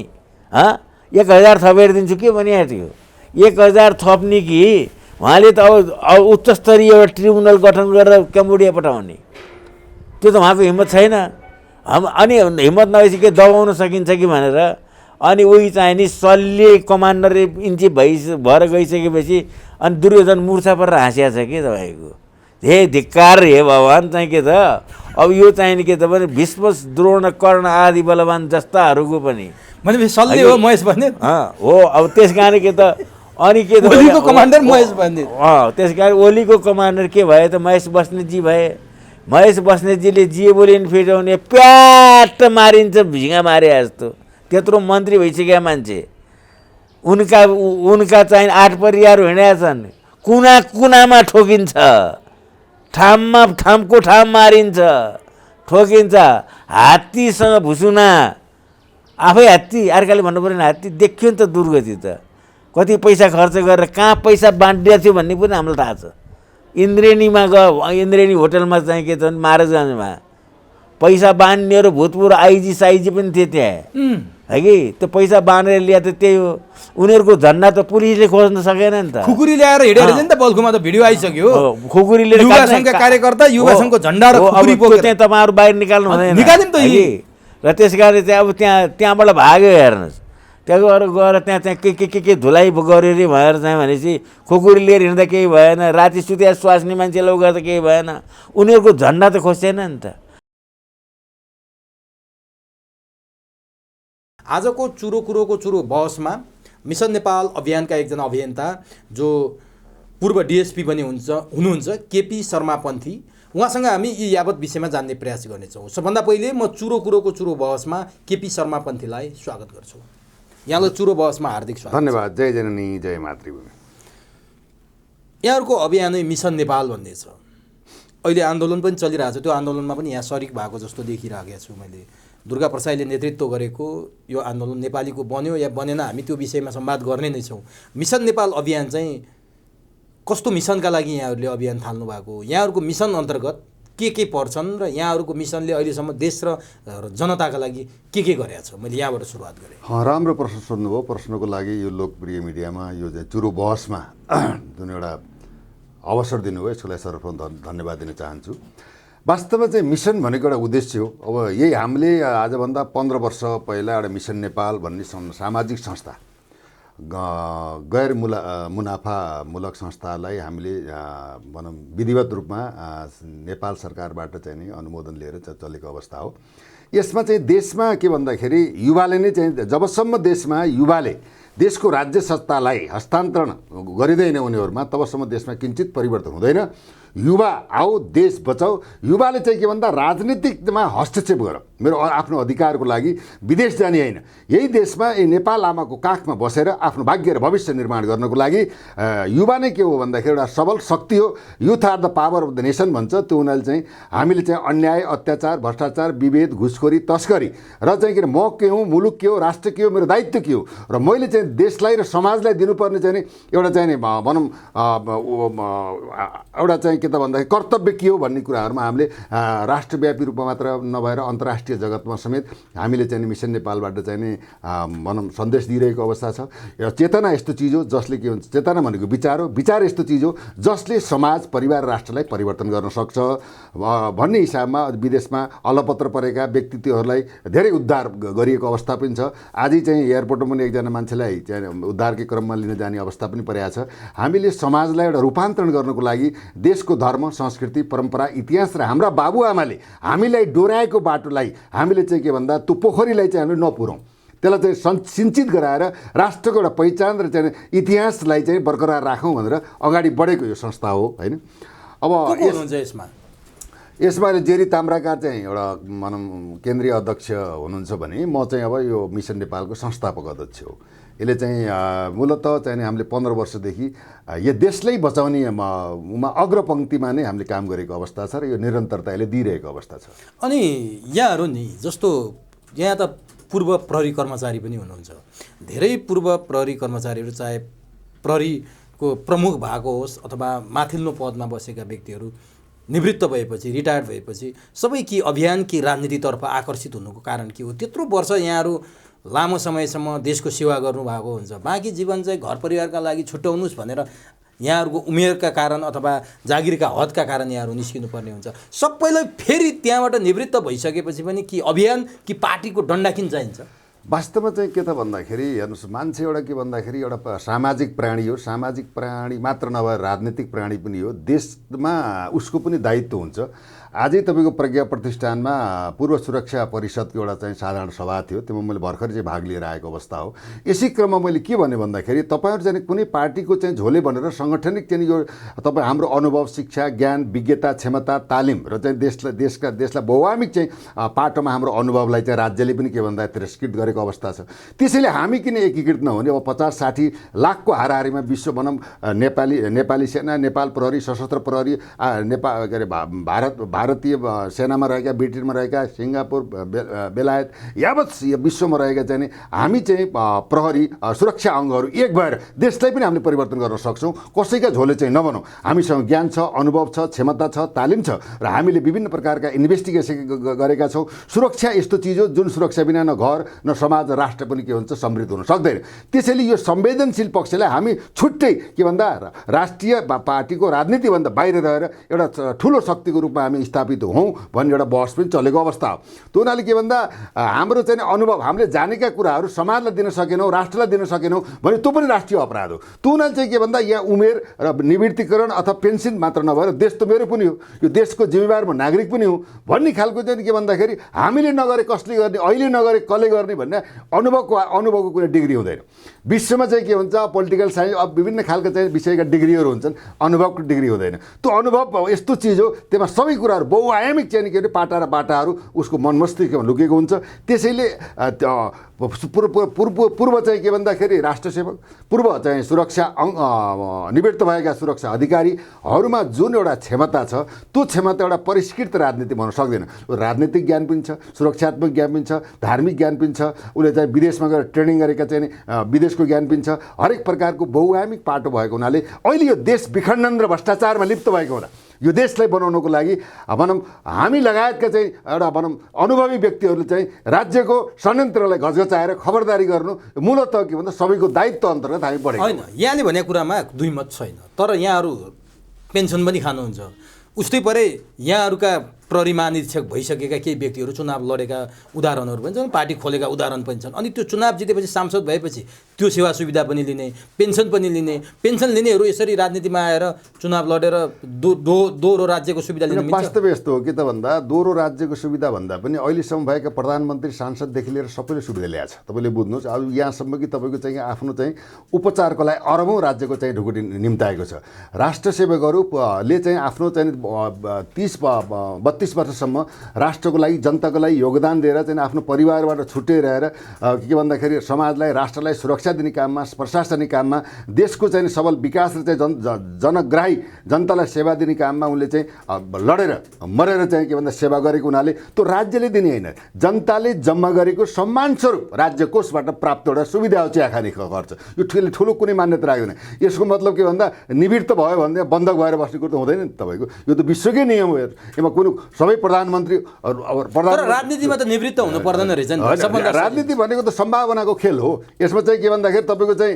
1000 थपेर दिन्छु के भनिएको थियो? 1000 थप्ने कि उहाँले त अब उच्च स्तरीय एउटा ट्रिब्युनल गठन गरेर क्याम्बोडिया पठाउने, त्यो त उहाँको हिम्मत छैन। अनि हिम्मत नभएपछि के दबाउन सकिन्छ कि भनेर अनि उही चाहिँ नि सल्ले कमान्डर इन्ची भएर गइसकेपछि अनि दुर्योधन मुर्छा परेर हाँसिया छ कि तपाईँको। हे धिक्कार हे भगवान् चाहिँ के त अब यो चाहिँ नि के त भने भीष्म द्रोण कर्ण आदि बलवान जस्ताहरूको पनि भने सल्ले हो महेश बस्नेत हो। अब त्यस कारण के त अनि के त ओलीको कमान्डर महेश बस्नेत। त्यस कारण ओलीको कमान्डर के भए त महेश बस्नेतजी भए। महेश बस्नेतजीले जे बोले नि फेटाउने प्याट मारिन्छ झिँगा मारे जस्तो त्यत्रो मन्त्री भइसकेका मान्छे। उनका चाहिँ 8 परिवार हिँडेका छन्। कुना कुनामा ठोकिन्छ, ठामको ठाम मारिन्छ, ठोकिन्छ। हात्तीसँग भुसुना, आफै हात्ती, अर्काले भन्नु पऱ्यो नि हात्ती देखियो नि त दुर्गति त। कति पैसा खर्च गरेर कहाँ पैसा बाँडिदिएको थियो भन्ने पनि हामीलाई थाहा छ। इन्द्रेणीमा इन्द्रेणी होटलमा चाहिँ के त महाराजगञ्जमा पैसा बाँध्नेहरू भूतपूर्व आइजी साइजी पनि थिए त्यहाँ है कि। त्यो पैसा बाँधेर ल्या त त्यही हो। उनीहरूको झन्डा त पुलिसले खोज्न सकेन नि त। खुकुरी ल्याएर हिँडेर नि त बल्खुमा त भिडियो आइसक्यो। खुकुरीले युवा सङ्घका कार्यकर्ता युवा सङ्घको झन्डा र खुकुरी बोकेर त्यहाँ तपाईँहरू बाहिर निकाल्नु हुँदैन। निकाल्यौँ त र त्यस कारण चाहिँ अब त्यहाँबाट भाग्यो हेर्नुहोस्। त्यहाँ गएर त्यहाँ के धुलाइ गऱ्यो अरे भनेर चाहिँ भनेपछि खुकुरी लिएर हिँड्दा केही भएन। राति सुत्या स्वास्नी मान्छेलाई गर्दा केही भएन। उनीहरूको झन्डा त खोज्दैन नि त। आजको चुरो कुरोको चुरो बहसमा मिसन नेपाल अभियानका एकजना अभियन्ता जो पूर्व डिएसपी पनि हुनुहुन्छ केपी शर्मा पन्थी, उहाँसँग हामी यी यावत विषयमा जान्ने प्रयास गर्नेछौँ। सबभन्दा पहिले म चुरो कुरोको चुरो बहसमा केपी शर्मा पन्थीलाई स्वागत गर्छु। यहाँलाई चुरो बहसमा हार्दिक स्वागत। धन्यवाद। जय जननी जय मातृभूमि। यहाँहरूको अभियानै मिसन नेपाल भन्ने छ। अहिले आन्दोलन पनि चलिरहेको छ। त्यो आन्दोलनमा पनि यहाँ सरिक भएको जस्तो देखिरहेको छु मैले। दुर्गा प्रसाईले नेतृत्व गरेको यो आन्दोलन नेपालीको बन्यो या बनेन हामी त्यो विषयमा संवाद गर्ने नै छौँ। मिसन नेपाल अभियान चाहिँ कस्तो मिसनका लागि यहाँहरूले अभियान थाल्नु भएको, यहाँहरूको मिसन अन्तर्गत के पर्छन् र यहाँहरूको मिसनले अहिलेसम्म देश र जनताका लागि के गरेको छ? मैले यहाँबाट सुरुवात गरेँ। राम्रो प्रश्न सोध्नुभयो। प्रश्नको लागि यो लोकप्रिय मिडियामा यो चाहिँ चुरो बहसमा जुन एउटा अवसर दिनुभयो यसको लागि सर्वप्रथम धन्यवाद दिन चाहन्छु। वास्तवमा चाहिँ मिसन भनेको एउटा उद्देश्य हो। अब यही हामीले आजभन्दा 15 वर्ष पहिला एउटा मिसन नेपाल भन्ने सामाजिक संस्था गैर मुनाफामूलक संस्थालाई हामीले भनौँ विधिवत रूपमा नेपाल सरकारबाट चाहिँ नि अनुमोदन लिएर चलेको अवस्था हो। यसमा चाहिँ देशमा के भन्दाखेरि युवाले नै चाहिँ जबसम्म देशमा युवाले देशको राज्य सत्तालाई हस्तान्तरण गरिँदैन उनीहरूमा तबसम्म देशमा किञ्चित परिवर्तन हुँदैन। युवा आओ देश बचाओ। युवाले चाहिँ के भन्दा राजनीतिकमा हस्तक्षेप गर, मेरो आफ्नो अधिकारको लागि विदेश जाने होइन, यही देशमा यही नेपाल आमाको काखमा बसेर आफ्नो भाग्य र भविष्य निर्माण गर्नको लागि युवा नै के हो भन्दाखेरि एउटा सबल शक्ति हो। Youth are the power of the nation भन्छ। त्यो उनीहरूले चाहिँ हामीले चाहिँ अन्याय अत्याचार भ्रष्टाचार विभेद घुसखोरी तस्करी र चाहिँ के म के हुँ, मुलुक के हो, राष्ट्र के हो, मेरो दायित्व के हो र मैले चाहिँ देशलाई र समाजलाई दिनुपर्ने चाहिँ नि एउटा चाहिँ नि भनौँ एउटा चाहिँ के त भन्दाखेरि कर्तव्य के हो भन्ने कुराहरूमा हामीले राष्ट्रव्यापी रूपमा मात्र नभएर अन्तर्राष्ट्रिय जगतमा समेत हामीले चाहिँ मिसन नेपालबाट चाहिँ नि भनौँ सन्देश दिइरहेको अवस्था छ। एउटा चेतना यस्तो चिज हो जसले के हुन्छ, चेतना भनेको विचार हो, विचार यस्तो चिज हो जसले समाज परिवार राष्ट्रलाई परिवर्तन गर्न सक्छ भन्ने हिसाबमा विदेशमा अलपत्र परेका व्यक्तित्वहरूलाई धेरै उद्धार गरिएको अवस्था पनि छ। आजै चाहिँ एयरपोर्टमा पनि एकजना मान्छेलाई चाहिँ उद्धारकै क्रममा लिन जाने अवस्था पनि परेको छ। हामीले समाजलाई एउटा रूपान्तरण गर्नको लागि देशको धर्म संस्कृति परम्परा इतिहास र हाम्रा बाबुआमाले हामीलाई डोर्याएको बाटोलाई हामीले चाहिँ के भन्दा त्यो पोखरीलाई चाहिँ हामीले नपुरौँ, त्यसलाई चाहिँ सिन्चित गराएर राष्ट्रको एउटा पहिचान र चाहिँ इतिहासलाई चाहिँ बरकरार राखौँ भनेर अगाडि बढेको यो संस्था हो होइन। अब यसमा अहिले जेरी ताम्राकार चाहिँ एउटा भनौँ केन्द्रीय अध्यक्ष हुनुहुन्छ भने म चाहिँ अब यो मिसन नेपालको संस्थापक अध्यक्ष हो। यसले चाहिँ मूलतः चाहिँ हामीले 15 वर्षदेखि यो देशलाई बचाउने अग्रपङ्क्तिमा नै हामीले काम गरेको अवस्था छ र यो निरन्तरता यसले दिइरहेको अवस्था छ। अनि यहाँहरू नि जस्तो यहाँ त पूर्व प्रहरी कर्मचारी पनि हुनुहुन्छ। धेरै पूर्व प्रहरी कर्मचारीहरू चाहे प्रहरीको प्रमुख भएको होस् अथवा माथिल्लो पदमा बसेका व्यक्तिहरू निवृत्त भएपछि रिटायर्ड भएपछि सबै के अभियान कि राजनीतितर्फ आकर्षित हुनुको कारण के हो? त्यत्रो वर्ष यहाँहरू लामो समयसम्म देशको सेवा गर्नुभएको हुन्छ, बाँकी जीवन चाहिँ घर परिवारका लागि छुट्याउनुहोस् भनेर यहाँहरूको उमेरका कारण अथवा जागिरका हदका कारण यहाँहरू निस्किनुपर्ने हुन्छ। सबैलाई फेरि त्यहाँबाट निवृत्त भइसकेपछि पनि कि अभियान कि पार्टीको डन्डा किन चाहिन्छ? वास्तवमा चाहिँ के त भन्दाखेरि हेर्नुहोस्, मान्छे एउटा के भन्दाखेरि एउटा सामाजिक प्राणी हो। सामाजिक प्राणी मात्र नभएर राजनीतिक प्राणी पनि हो। देशमा उसको पनि दायित्व हुन्छ। आजै तपाईँको प्रज्ञा प्रतिष्ठानमा पूर्व सुरक्षा परिषदको एउटा चाहिँ साधारण सभा थियो, त्यसमा मैले भर्खरै चाहिँ भाग लिएर आएको अवस्था हो। यसै क्रममा मैले के भने भन्दाखेरि तपाईँहरू चाहिँ कुनै पार्टीको चाहिँ झोले भनेर सङ्गठनिक चाहिँ यो तपाईँ हाम्रो अनुभव, शिक्षा, ज्ञान, विज्ञता, क्षमता, तालिम र चाहिँ देशलाई बहुआमिक चाहिँ पाटोमा हाम्रो अनुभवलाई चाहिँ राज्यले पनि के भन्दा तिरस्कृत गरेको अवस्था छ। त्यसैले हामी किन एकीकृत नहुने? अब 50-60 लाखको हाराहारीमा विश्व भनौँ नेपाली सेना, नेपाल प्रहरी, सशस्त्र प्रहरी, नेपाल के अरे भारतीय सेनामा रहेका, ब्रिटेनमा रहेका, सिङ्गापुर, बेलायत यावत विश्वमा रहेका चाहिँ हामी चाहिँ प्रहरी सुरक्षा अङ्गहरू एक भएर देशलाई पनि हामीले परिवर्तन गर्न सक्छौँ। कसैका झोले चाहिँ नबनौँ। हामीसँग ज्ञान छ, अनुभव छ, क्षमता छ, तालिम छ र हामीले विभिन्न प्रकारका इन्भेस्टिगेसन गरेका छौँ। सुरक्षा यस्तो चिज हो जुन सुरक्षा बिना न घर न समाज राष्ट्र पनि के हुन्छ समृद्ध हुन सक्दैन। त्यसैले यो संवेदनशील पक्षलाई हामी छुट्टै के भन्दा राष्ट्रिय पार्टीको राजनीतिभन्दा बाहिर रहेर एउटा ठुलो शक्तिको रूपमा हामी स्थापित हौँ भन्ने एउटा बहस पनि चलेको अवस्था हो। त्यो हुनाले के भन्दा हाम्रो चाहिँ अनुभव, हामीले जानेका कुराहरू समाजलाई दिन सकेनौँ, राष्ट्रलाई दिन सकेनौँ भने त्यो पनि राष्ट्रिय अपराध हो। त्यो हुनाले चाहिँ के भन्दा यहाँ उमेर र निवृत्तिकरण अथवा पेन्सन मात्र नभएर देश त मेरो पनि हो, यो देशको जिम्मेवार म नागरिक पनि हो भन्ने खालको चाहिँ के भन्दाखेरि हामीले नगरे कसले गर्ने, अहिले नगरे कसले गर्ने भन्ने अनुभवको कुनै डिग्री हुँदैन। विश्वमा चाहिँ के हुन्छ पोलिटिकल साइन्स अब विभिन्न खालका चाहिँ विषयका डिग्रीहरू हुन्छन्, अनुभवको डिग्री हुँदैन। त्यो अनुभव यस्तो चिज हो, त्यसमा सबै कुराहरू बहुआयामिक चाहिँ के अरे पाटा र बाटाहरू उसको मन मस्तिष्कमा लुकेको हुन्छ। त्यसैले पूर्व चाहिँ के भन्दाखेरि राष्ट्रसेवक, पूर्व चाहिँ सुरक्षा निवृत्त भएका सुरक्षा अधिकारीहरूमा जुन एउटा क्षमता छ त्यो क्षमता एउटा परिष्कृत राजनीति भन्न सक्दैन। राजनीतिक ज्ञान पनि छ, सुरक्षात्मक ज्ञान पनि छ, धार्मिक ज्ञान पनि छ, उसले चाहिँ विदेशमा गएर ट्रेनिङ गरेका चाहिँ विदेशको ज्ञान पनि छ। हरेक प्रकारको बहुआयामिक पाटो भएको हुनाले अहिले यो देश विखण्डन र भ्रष्टाचारमा लिप्त भएको हुँदा यो देशलाई बनाउनको लागि भनौँ हामी लगायतका चाहिँ एउटा भनौँ अनुभवी व्यक्तिहरूले चाहिँ राज्यको षड्यन्त्रलाई घचघचाएर खबरदारी गर्नु मूलतः के भन्दा सबैको दायित्व अन्तर्गत हामी बढेको होइन। यहाँले भनेको कुरामा दुई मत छैन, तर यहाँहरू पेन्सन पनि खानुहुन्छ। उस्तै परे यहाँहरूका प्रहरी महानिरीक्षक भइसकेका केही व्यक्तिहरू चुनाव लडेका उदाहरणहरू पनि छन्, पार्टी खोलेका उदाहरण पनि छन्। अनि त्यो चुनाव जितेपछि सांसद भएपछि त्यो सेवा सुविधा पनि लिने, पेन्सन पनि लिने, पेन्सन लिनेहरू यसरी राजनीतिमा आएर चुनाव लडेर दोहोरो राज्यको सुविधा लिने। वास्तव यस्तो हो कि त भन्दा दोहोरो राज्यको सुविधा भन्दा पनि अहिलेसम्म भएका प्रधानमन्त्री, सांसददेखि लिएर सबैले सुविधा ल्याएको छ। तपाईँले बुझ्नुहोस्, अब यहाँसम्म कि तपाईँको चाहिँ आफ्नो चाहिँ उपचारको लागि अरबौँ राज्यको चाहिँ ढुकुटी निम्ताएको छ। राष्ट्र सेवकहरूले चाहिँ आफ्नो चाहिँ 30-32 वर्षसम्म राष्ट्रको लागि, जनताको लागि योगदान दिएर चाहिँ आफ्नो परिवारबाट छुट्टै रहेर के भन्दाखेरि समाजलाई, राष्ट्रलाई सुरक्षा दिने काममा, प्रशासनिक काममा, देशको चाहिँ सबल विकास र चाहिँ जनग्राही जनतालाई सेवा दिने काममा उनले चाहिँ लडेर मरेर चाहिँ के भन्दा सेवा गरेको हुनाले त्यो राज्यले दिने होइन, जनताले जम्मा गरेको सम्मानस्वरूप राज्य कोषबाट प्राप्त एउटा सुविधा हो चिया खाने खर्च। यो ठुलो कुनै मान्यता राख्दैन। यसको मतलब के भन्दा निवृत्त भयो भने बन्धक भएर बस्ने कुरो त हुँदैन नि तपाईँको। यो त विश्वकै नियम हो। यसमा कुनै सबै प्रधानमन्त्री राजनीतिमा त निवृत्त हुनु पर्दैन रहेछ नि। राजनीति भनेको त सम्भावनाको खेल हो। यसमा चाहिँ के भन्दाखेरि तपाईँको चाहिँ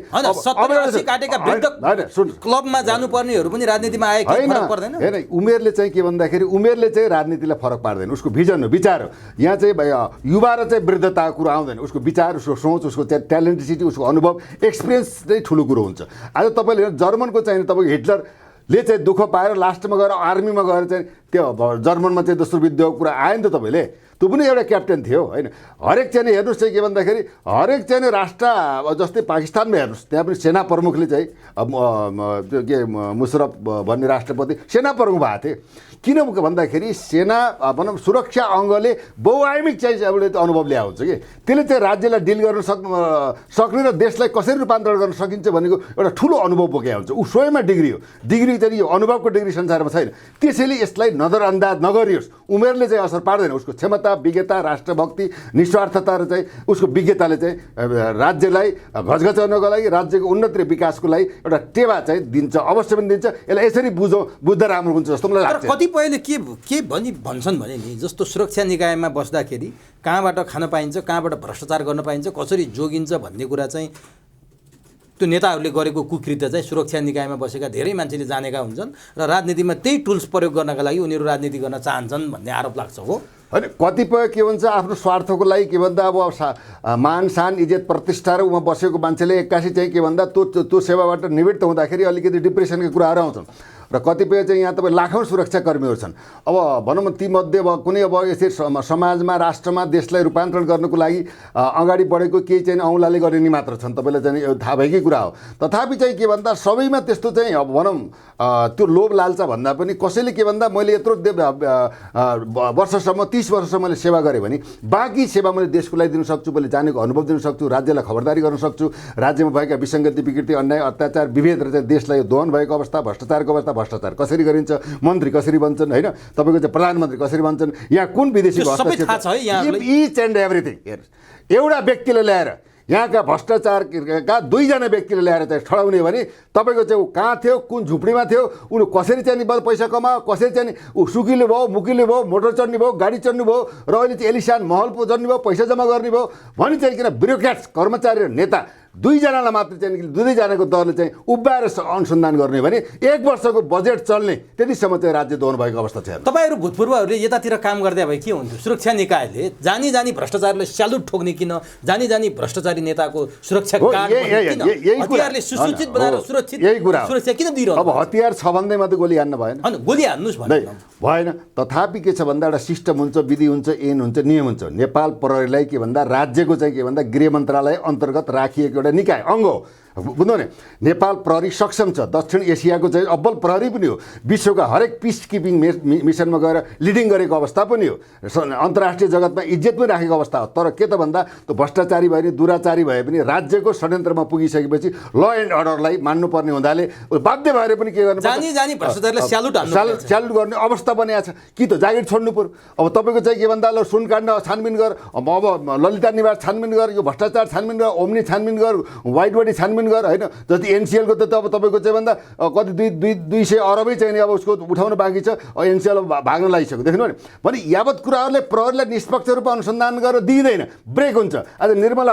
क्लबमा जानुपर्नेहरू पनि राजनीतिमा आए पर्दैन। होइन, उमेरले चाहिँ के भन्दाखेरि उमेरले चाहिँ राजनीतिलाई फरक पार्दैन। उसको भिजन हो, विचार हो। यहाँ चाहिँ युवा र चाहिँ वृद्धताको कुरो आउँदैन। उसको विचार, उसको सोच, उसको चाहिँ ट्यालेन्टिसिटी, उसको अनुभव, एक्सपिरियन्स चाहिँ ठुलो कुरो हुन्छ। आज तपाईँले जर्मनको चाहिँ तपाईँको हिटलरले चाहिँ दुःख पाएर लास्टमा गएर आर्मीमा गएर चाहिँ त्यो जर्मनमा चाहिँ दोस्रो विद्रोहको कुरा आयो नि त तपाईँले। त्यो पनि एउटा क्याप्टेन थियो होइन। हरेक चाहिँ हेर्नुहोस् चाहिँ के भन्दाखेरि हरेक चाहिँ राष्ट्र जस्तै पाकिस्तानमा हेर्नुहोस्, त्यहाँ पनि सेना प्रमुखले चाहिँ त्यो के मुशरफ भन्ने राष्ट्रपति सेना प्रमुख भएको थिए। किन भन्दाखेरि सेना भनौँ सुरक्षा अङ्गले बहुआयामिक चाहिँ एउटा अनुभव ल्याएको हुन्छ कि त्यसले चाहिँ राज्यलाई डिल गर्न सक्ने र देशलाई कसरी रूपान्तरण गर्न सकिन्छ भनेको एउटा ठुलो अनुभव बोकेको हुन्छ। ऊ स्वयंमा डिग्री हो। डिग्री चाहिँ यो अनुभवको डिग्री संसारमा छैन। त्यसैले यसलाई नजरअन्दाज नगरियोस्। उमेरले चाहिँ असर पार्दैन। उसको क्षमता, विज्ञता, राष्ट्रभक्ति, निस्वार्थता र चाहिँ उसको विज्ञताले चाहिँ राज्यलाई घचघचाउनको लागि, राज्यको उन्नति र विकासको लागि एउटा टेवा चाहिँ दिन्छ, अवश्य पनि दिन्छ। यसलाई यसरी बुझ्दा राम्रो हुन्छ जस्तो मलाई लाग्छ। कतिपयले के भन्छन् भने नि, जस्तो सुरक्षा निकायमा बस्दाखेरि कहाँबाट खान पाइन्छ, कहाँबाट भ्रष्टाचार गर्न पाइन्छ, कसरी जोगिन्छ भन्ने कुरा चाहिँ त्यो नेताहरूले गरेको कुकृत्य चाहिँ सुरक्षा निकायमा बसेका धेरै मान्छेले जानेका हुन्छन् र राजनीतिमा त्यही टुल्स प्रयोग गर्नका लागि उनीहरू राजनीति गर्न चाहन्छन् भन्ने आरोप लाग्छ हो। होइन कतिपय के भन्छ आफ्नो स्वार्थको लागि के भन्दा अब मान सान इज्जत प्रतिष्ठा र उमा बसेको मान्छेले एक्कासी चाहिँ के भन्दा त्यो सेवाबाट निवृत्त हुँदाखेरि अलिकति डिप्रेसनका कुराहरू आउँछन् र कतिपय चाहिँ यहाँ तपाईँ लाखौँ सुरक्षाकर्मीहरू छन्। अब भनौँ तीमध्ये अब कुनै अब यसरी समाजमा राष्ट्रमा देशलाई रूपान्तरण गर्नुको लागि अगाडि बढेको केही चाहिँ औँलाले गर्ने मात्र छन्, तपाईँलाई चाहिँ थाहा भएकै कुरा हो। तथापि चाहिँ के भन्दा सबैमा त्यस्तो चाहिँ अब भनौँ त्यो लोभ लालचा भन्दा पनि कसैले के भन्दा मैले यत्रो वर्षसम्म 30 वर्षसम्म मैले सेवा गरेँ भने बाँकी सेवा मैले देशको लागि दिन सक्छु, मैले जानेको अनुभव दिन सक्छु, राज्यलाई खबरदारी गर्न सक्छु, राज्यमा भएका विसङ्गति विकृति अन्याय अत्याचार विभेद र चाहिँ देशलाई दोहन भएको अवस्था भ्रष्टाचारको अवस्था भ्रष्टाचार कसरी गरिन्छ, मन्त्री कसरी बन्छन्, होइन तपाईँको चाहिँ प्रधानमन्त्री कसरी बन्छन्, यहाँ कुन विदेशी हस्तक्षेप इच एन्ड एभ्रिथिङ एउटा व्यक्तिले ल्याएर यहाँका भ्रष्टाचारका 2 जना व्यक्तिले ल्याएर चाहिँ ठडाउने भने तपाईँको चाहिँ ऊ कहाँ थियो, कुन झुपडीमा थियो, उनी कसरी चाहिँ पैसा कमायो, कसरी चाहिँ ऊ सुकिलो भयो, मुकिलो भयो, मोटर चढ्ने भयो, गाडी चढ्नु भयो र अहिले चाहिँ एलिसान महल चढ्ने भयो, पैसा जम्मा गर्ने भयो भने चाहिँ किन ब्युरोक्राट्स कर्मचारी र नेता 2 जनालाई मात्र चाहिँ 2 जनाको दरले चाहिँ उभ्याएर अनुसन्धान गर्ने भने 1 वर्षको बजेट चल्ने त्यतिसम्म चाहिँ राज्य दोहन भएको अवस्था छ। तपाईँहरू भूतपूर्वहरूले यतातिर काम गर्दै भए के हुन्थ्यो? सुरक्षा निकायले जानी जानी भ्रष्टाचारले स्यालुट ठोक्ने किन, जानी जानी भ्रष्टाचारी नेताको सुरक्षा हतियारले सुसूचित बनाएर सुरक्षित सुरक्षा किन दिइरहनु? अब हतियार छ भन्दैमा त गोली हान्न भएन, गोली हान्नुस् भन्दै भएन। तथापि के छ भन्दा एउटा सिस्टम हुन्छ, विधि हुन्छ, ऐन हुन्छ, नियम हुन्छ। नेपाल प्रहरीलाई के भन्दा राज्यको चाहिँ के भन्दा गृह मन्त्रालय अन्तर्गत राखिएको एउटा निकाय अङ्ग हो, बुझ्नु नि। नेपाल प्रहरी सक्षम छ, दक्षिण एसियाको चाहिँ अब्बल प्रहरी पनि हो, विश्वका हरेक पिस किपिङ मिसनमा गएर लिडिङ गरेको अवस्था पनि हो, अन्तर्राष्ट्रिय जगतमा इज्जत पनि राखेको अवस्था हो। तर के त भन्दा त्यो भ्रष्टाचारी भए पनि दुराचारी भए पनि राज्यको षड्यन्त्रमा पुगिसकेपछि ल एन्ड अर्डरलाई मान्नुपर्ने हुँदाले बाध्य भएर पनि के गर्नु, जानी जानी भ्रष्टाचारलाई स्यालुट गर्ने अवस्था बनिएको छ। कि त जागिर छोड्नु पर्यो। अब तपाईँको चाहिँ के भन्दा ल सुन काण्ड छानबिन गर, अब ललिता निवास छानबिन गर, यो भ्रष्टाचार छानबिन गर, ओम्नी छानबिन गर, वाइट बडी छानबिन गर, होइन जति एनसिएलको त अब तपाईँको चाहिँ भन्दा कति 200 अरबै चाहिँ नि अब उसको उठाउन बाँकी छ, एनसिएल भाग्न लागिसक्यो। देख्नु भने यावत कुराहरूले प्रहरीलाई निष्पक्ष रूपमा अनुसन्धान गरेर दिँदैन, ब्रेक हुन्छ। आज निर्मला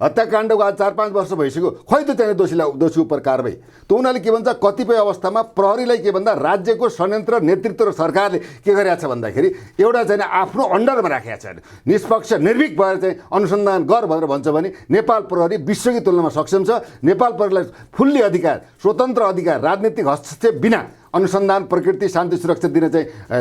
हत्याकाण्डको आज 4-5 वर्ष भइसक्यो, खै त चाहिँ दोषी उप कारबाही त उनीहरूले के भन्छ कतिपय अवस्थामा प्रहरीलाई के भन्दा राज्यको संयन्त्र नेतृत्व र सरकारले के गरेको छ भन्दाखेरि एउटा चाहिँ आफ्नो अन्डरमा राखेको छ, निष्पक्ष निर्भीक भएर चाहिँ अनुसन्धान गर भनेर भन्छ भने नेपाल प्रहरी विश्वकै तुलनामा सक्षम छ। नेपाल प्रहरीलाई फुल्ली अधिकार, स्वतन्त्र अधिकार, राजनीतिक हस्तक्षेप बिना अनुसन्धान प्रकृति शान्ति सुरक्षा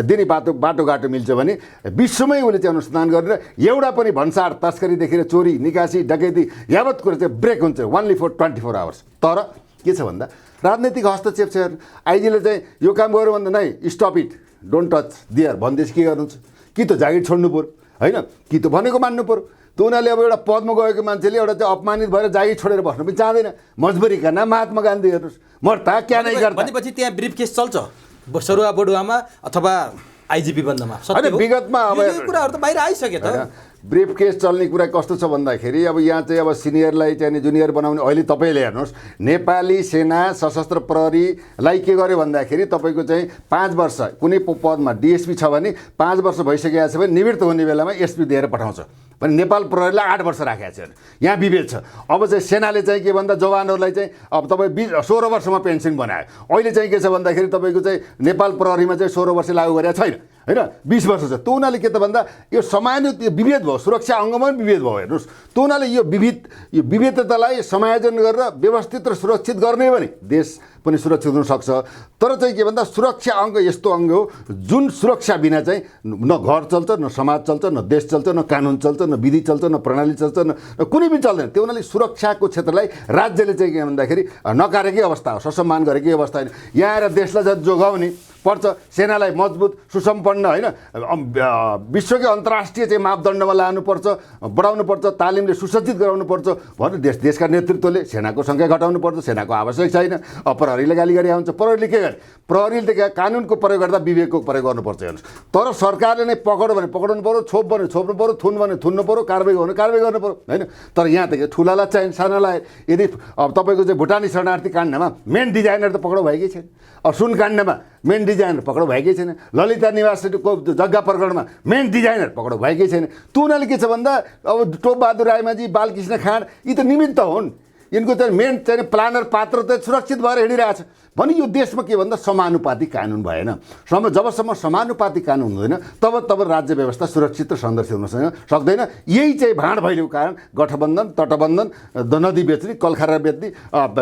दिने बाटोघाटो मिल्छ भने विश्वमै उसले चाहिँ अनुसन्धान गरेर एउटा पनि भन्सार तस्करीदेखि चोरी निकासी डकैती यावत कुरा चाहिँ ब्रेक हुन्छ ओन्ली फर 24 आवर्स। तर के छ भन्दा राजनीतिक हस्तक्षेप छ। आइजीले चाहिँ यो काम गर्यो भन्दा नै स्टप इट, डोन्ट टच दियर भन्दैछ, के गर्नुहुन्छ? कि त जागिर छोड्नु पर्यो, होइन कि त भनेको मान्नु पर्यो। त उनीहरूले अब एउटा पदमा गएको मान्छेले एउटा चाहिँ अपमानित भएर जागिर छोडेर बस्नु पनि चाहँदैन। मजबुरीका नाम महात्मा गान्धी हेर्नुहोस्, मर्ता क्या नै गर्दा भनेपछि त्यहाँ ब्रिफ केस चल्छ सरुवा बडुवामा अथवा आइजिपी बन्दमा। होइन विगतमा अब कुराहरू त बाहिर आइसक्यो त। ब्रिफ केस चल्ने कुरा कस्तो छ भन्दाखेरि अब यहाँ चाहिँ अब सिनियरलाई चाहिँ जुनियर बनाउने अहिले तपाईँले हेर्नुहोस् नेपाली सेना सशस्त्र प्रहरीलाई के गर्यो भन्दाखेरि तपाईँको चाहिँ 5 वर्ष कुनै पदमा डिएसपी छ भने 5 वर्ष भइसकेको छ भने निवृत्त हुने बेलामा एसपी दिएर पठाउँछ भने नेपाल प्रहरीलाई 8 वर्ष राखेको छ। यहाँ विभेद छ। अब चाहिँ सेनाले चाहिँ के भन्दा जवानहरूलाई चाहिँ अब तपाईँ 16 वर्षमा पेन्सन बनायो। अहिले चाहिँ के छ भन्दाखेरि तपाईँको चाहिँ नेपाल प्रहरीमा चाहिँ 16 वर्ष लागू गरेको छैन, होइन 20 वर्ष छ। त उनीहरूले के त भन्दा यो सामान्य विभेद भयो, सुरक्षा अङ्गमा पनि विभेद भयो। हेर्नुहोस् त उनीहरूले यो विविधतालाई समायोजन गरेर व्यवस्थित र सुरक्षित गर्ने भने देश पनि सुरक्षित हुनसक्छ। तर चाहिँ के भन्दा सुरक्षा अङ्ग यस्तो अङ्ग हो जुन सुरक्षा बिना चाहिँ न घर चल्छ, न समाज चल्छ, न देश चल्छ, न कानुन चल्छ, न विधि चल्छ, न प्रणाली चल्छ, न कुनै पनि चल्दैन। त्यो उनीहरूले सुरक्षाको क्षेत्रलाई राज्यले चाहिँ के भन्दाखेरि नकारेकै अवस्था हो, ससम्मान गरेकै अवस्था होइन। यहाँ आएर देशलाई जोगाउने पर्छ, सेनालाई मजबुत सुसम्पन्न होइन विश्वकै अन्तर्राष्ट्रिय चाहिँ मापदण्डमा लानुपर्छ, बढाउनुपर्छ, तालिमले सुसज्जित गराउनुपर्छ भनेर देशका नेतृत्वले सेनाको सङ्ख्या घटाउनुपर्छ। सेनाको आवश्यक छैन। प्रहरीले गाली गरे हुन्छ, प्रहरीले के गरे? प्रहरीले त कानुनको प्रयोग गर्दा विवेकको प्रयोग गर्नुपर्छ। हेर्नुहोस् तर सरकारले नै पकड भने पक्राउनु पऱ्यो, छोप भने छोप्नु पऱ्यो, थुन भने थुन्नु पऱ्यो, कारबाही भने कारबाही गर्नु पऱ्यो, होइन। तर यहाँ त ठुलालाई चाहिँ सानालाई यदि अब तपाईँको चाहिँ भुटानी शरणार्थी काण्डमा मेन डिजाइनर त पक्राउ भएकै छैन। अब सुन काण्डमा मेन डिजाइनर पक्राउ भएकै छैन। ललिता निवासको जग्गा प्रकरणमा मेन डिजाइनर पक्राउ भएकै छैन। त उनीहरूले के छ भन्दा अब टोपबहादुर रायमाझी, बालकृष्ण खाँड यी त निमित्त हुन्। यिनको चाहिँ मेन चाहिँ प्लानर पात्र चाहिँ सुरक्षित भएर हिँडिरहेछ भने यो देशमा के भन्दा समानुपातिक कानुन भएन। जबसम्म समानुपातिक कानुन हुँदैन तब राज्य व्यवस्था सुरक्षित र संरक्षित हुन सक्दैन। यही चाहिँ भाँड भैलेको कारण गठबन्धन, तटबन्धन, नदी बेच्ने, कलखारा बेच्ने,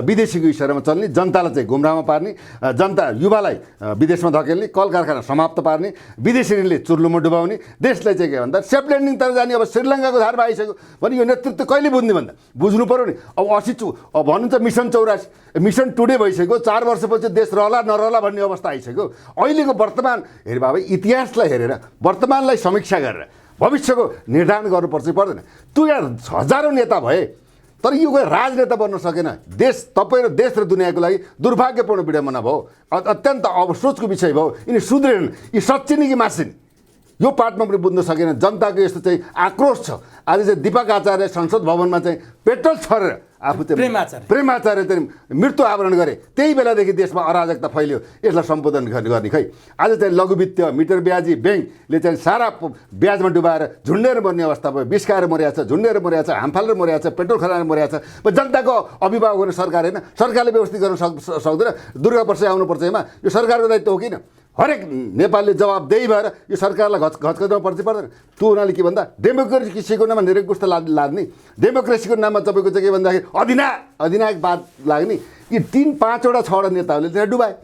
विदेशीको इसारामा चल्ने, जनतालाई चाहिँ गुमराहमा पार्ने, जनता युवालाई विदेशमा धकेल्ने, कल कारखाना समाप्त पार्ने, विदेशी ऋणले चुर्लुमा डुबाउने, देशलाई चाहिँ के भन्दा सेफ ल्यान्डिङतिर जाने अब श्रीलङ्काको धारमा आइसक्यो भने यो नेतृत्व कहिले बुझ्ने भन्दा बुझ्नु पऱ्यो नि। अब 80 अब भन्नुहुन्छ मिसन 84 मिसन टुडे भइसक्यो, 4 वर्षपछि देश रहला नरहला भन्ने अवस्था आइसक्यो। अहिलेको वर्तमान हेरे बाबा इतिहासलाई हेरेर वर्तमानलाई समीक्षा गरेर भविष्यको निर्धारण गर्नुपर्छ पर्दैन। त्यो यहाँ हजारौँ नेता भए तर यो कोही राजनेता बन्न सकेन। तपाईँ र देश र दुनियाँको लागि दुर्भाग्यपूर्ण विडम्बना भयो, अत्यन्त अफसोसको विषय भयो। यिनी सुध्रेन, यी सच्चिने कि मासिन् यो पाठमा पनि बुझ्न सकेन। जनताको यस्तो चाहिँ आक्रोश छ। आज चाहिँ दीपक आचार्य संसद भवनमा चाहिँ पेट्रोल छरेर आफू चाहिँ प्रेम आचार्य चाहिँ मृत्यु आवरण गरे। त्यही बेलादेखि देशमा अराजकता फैल्यो। यसलाई सम्बोधन गर्ने खै आज चाहिँ लघु वित्त मिटर ब्याजी ब्याङ्कले चाहिँ सारा ब्याजमा डुबाएर झुन्डेर मर्ने अवस्था भयो। बिस्काएर मरिरहेछ, झुन्डेर मरिरहेछ, हामफालेर मरिरहेछ, पेट्रोल खनाएर मरिरहेछ। जनताको अभिभावक गर्ने सरकार होइन, सरकारले व्यवस्थित गर्न सक्दैन। दुर्गा पर्साई आउनुपर्छ यसमा, यो सरकारको दायित्व हो किन? हरेक नेपालले जवाबदेही भएर यो सरकारलाई घचघचाउनु पर्दैन। त्यो उनीहरूले के भन्दा डेमोक्रेसीको नाममा निरङ्कुश लाद्ने, डेमोक्रेसीको नाममा तपाईँको चाहिँ के भन्दाखेरि अधिनायकवाद लाग्ने। यी 3-5वटा 6वटा नेताहरूले त्यहाँ डुबाए।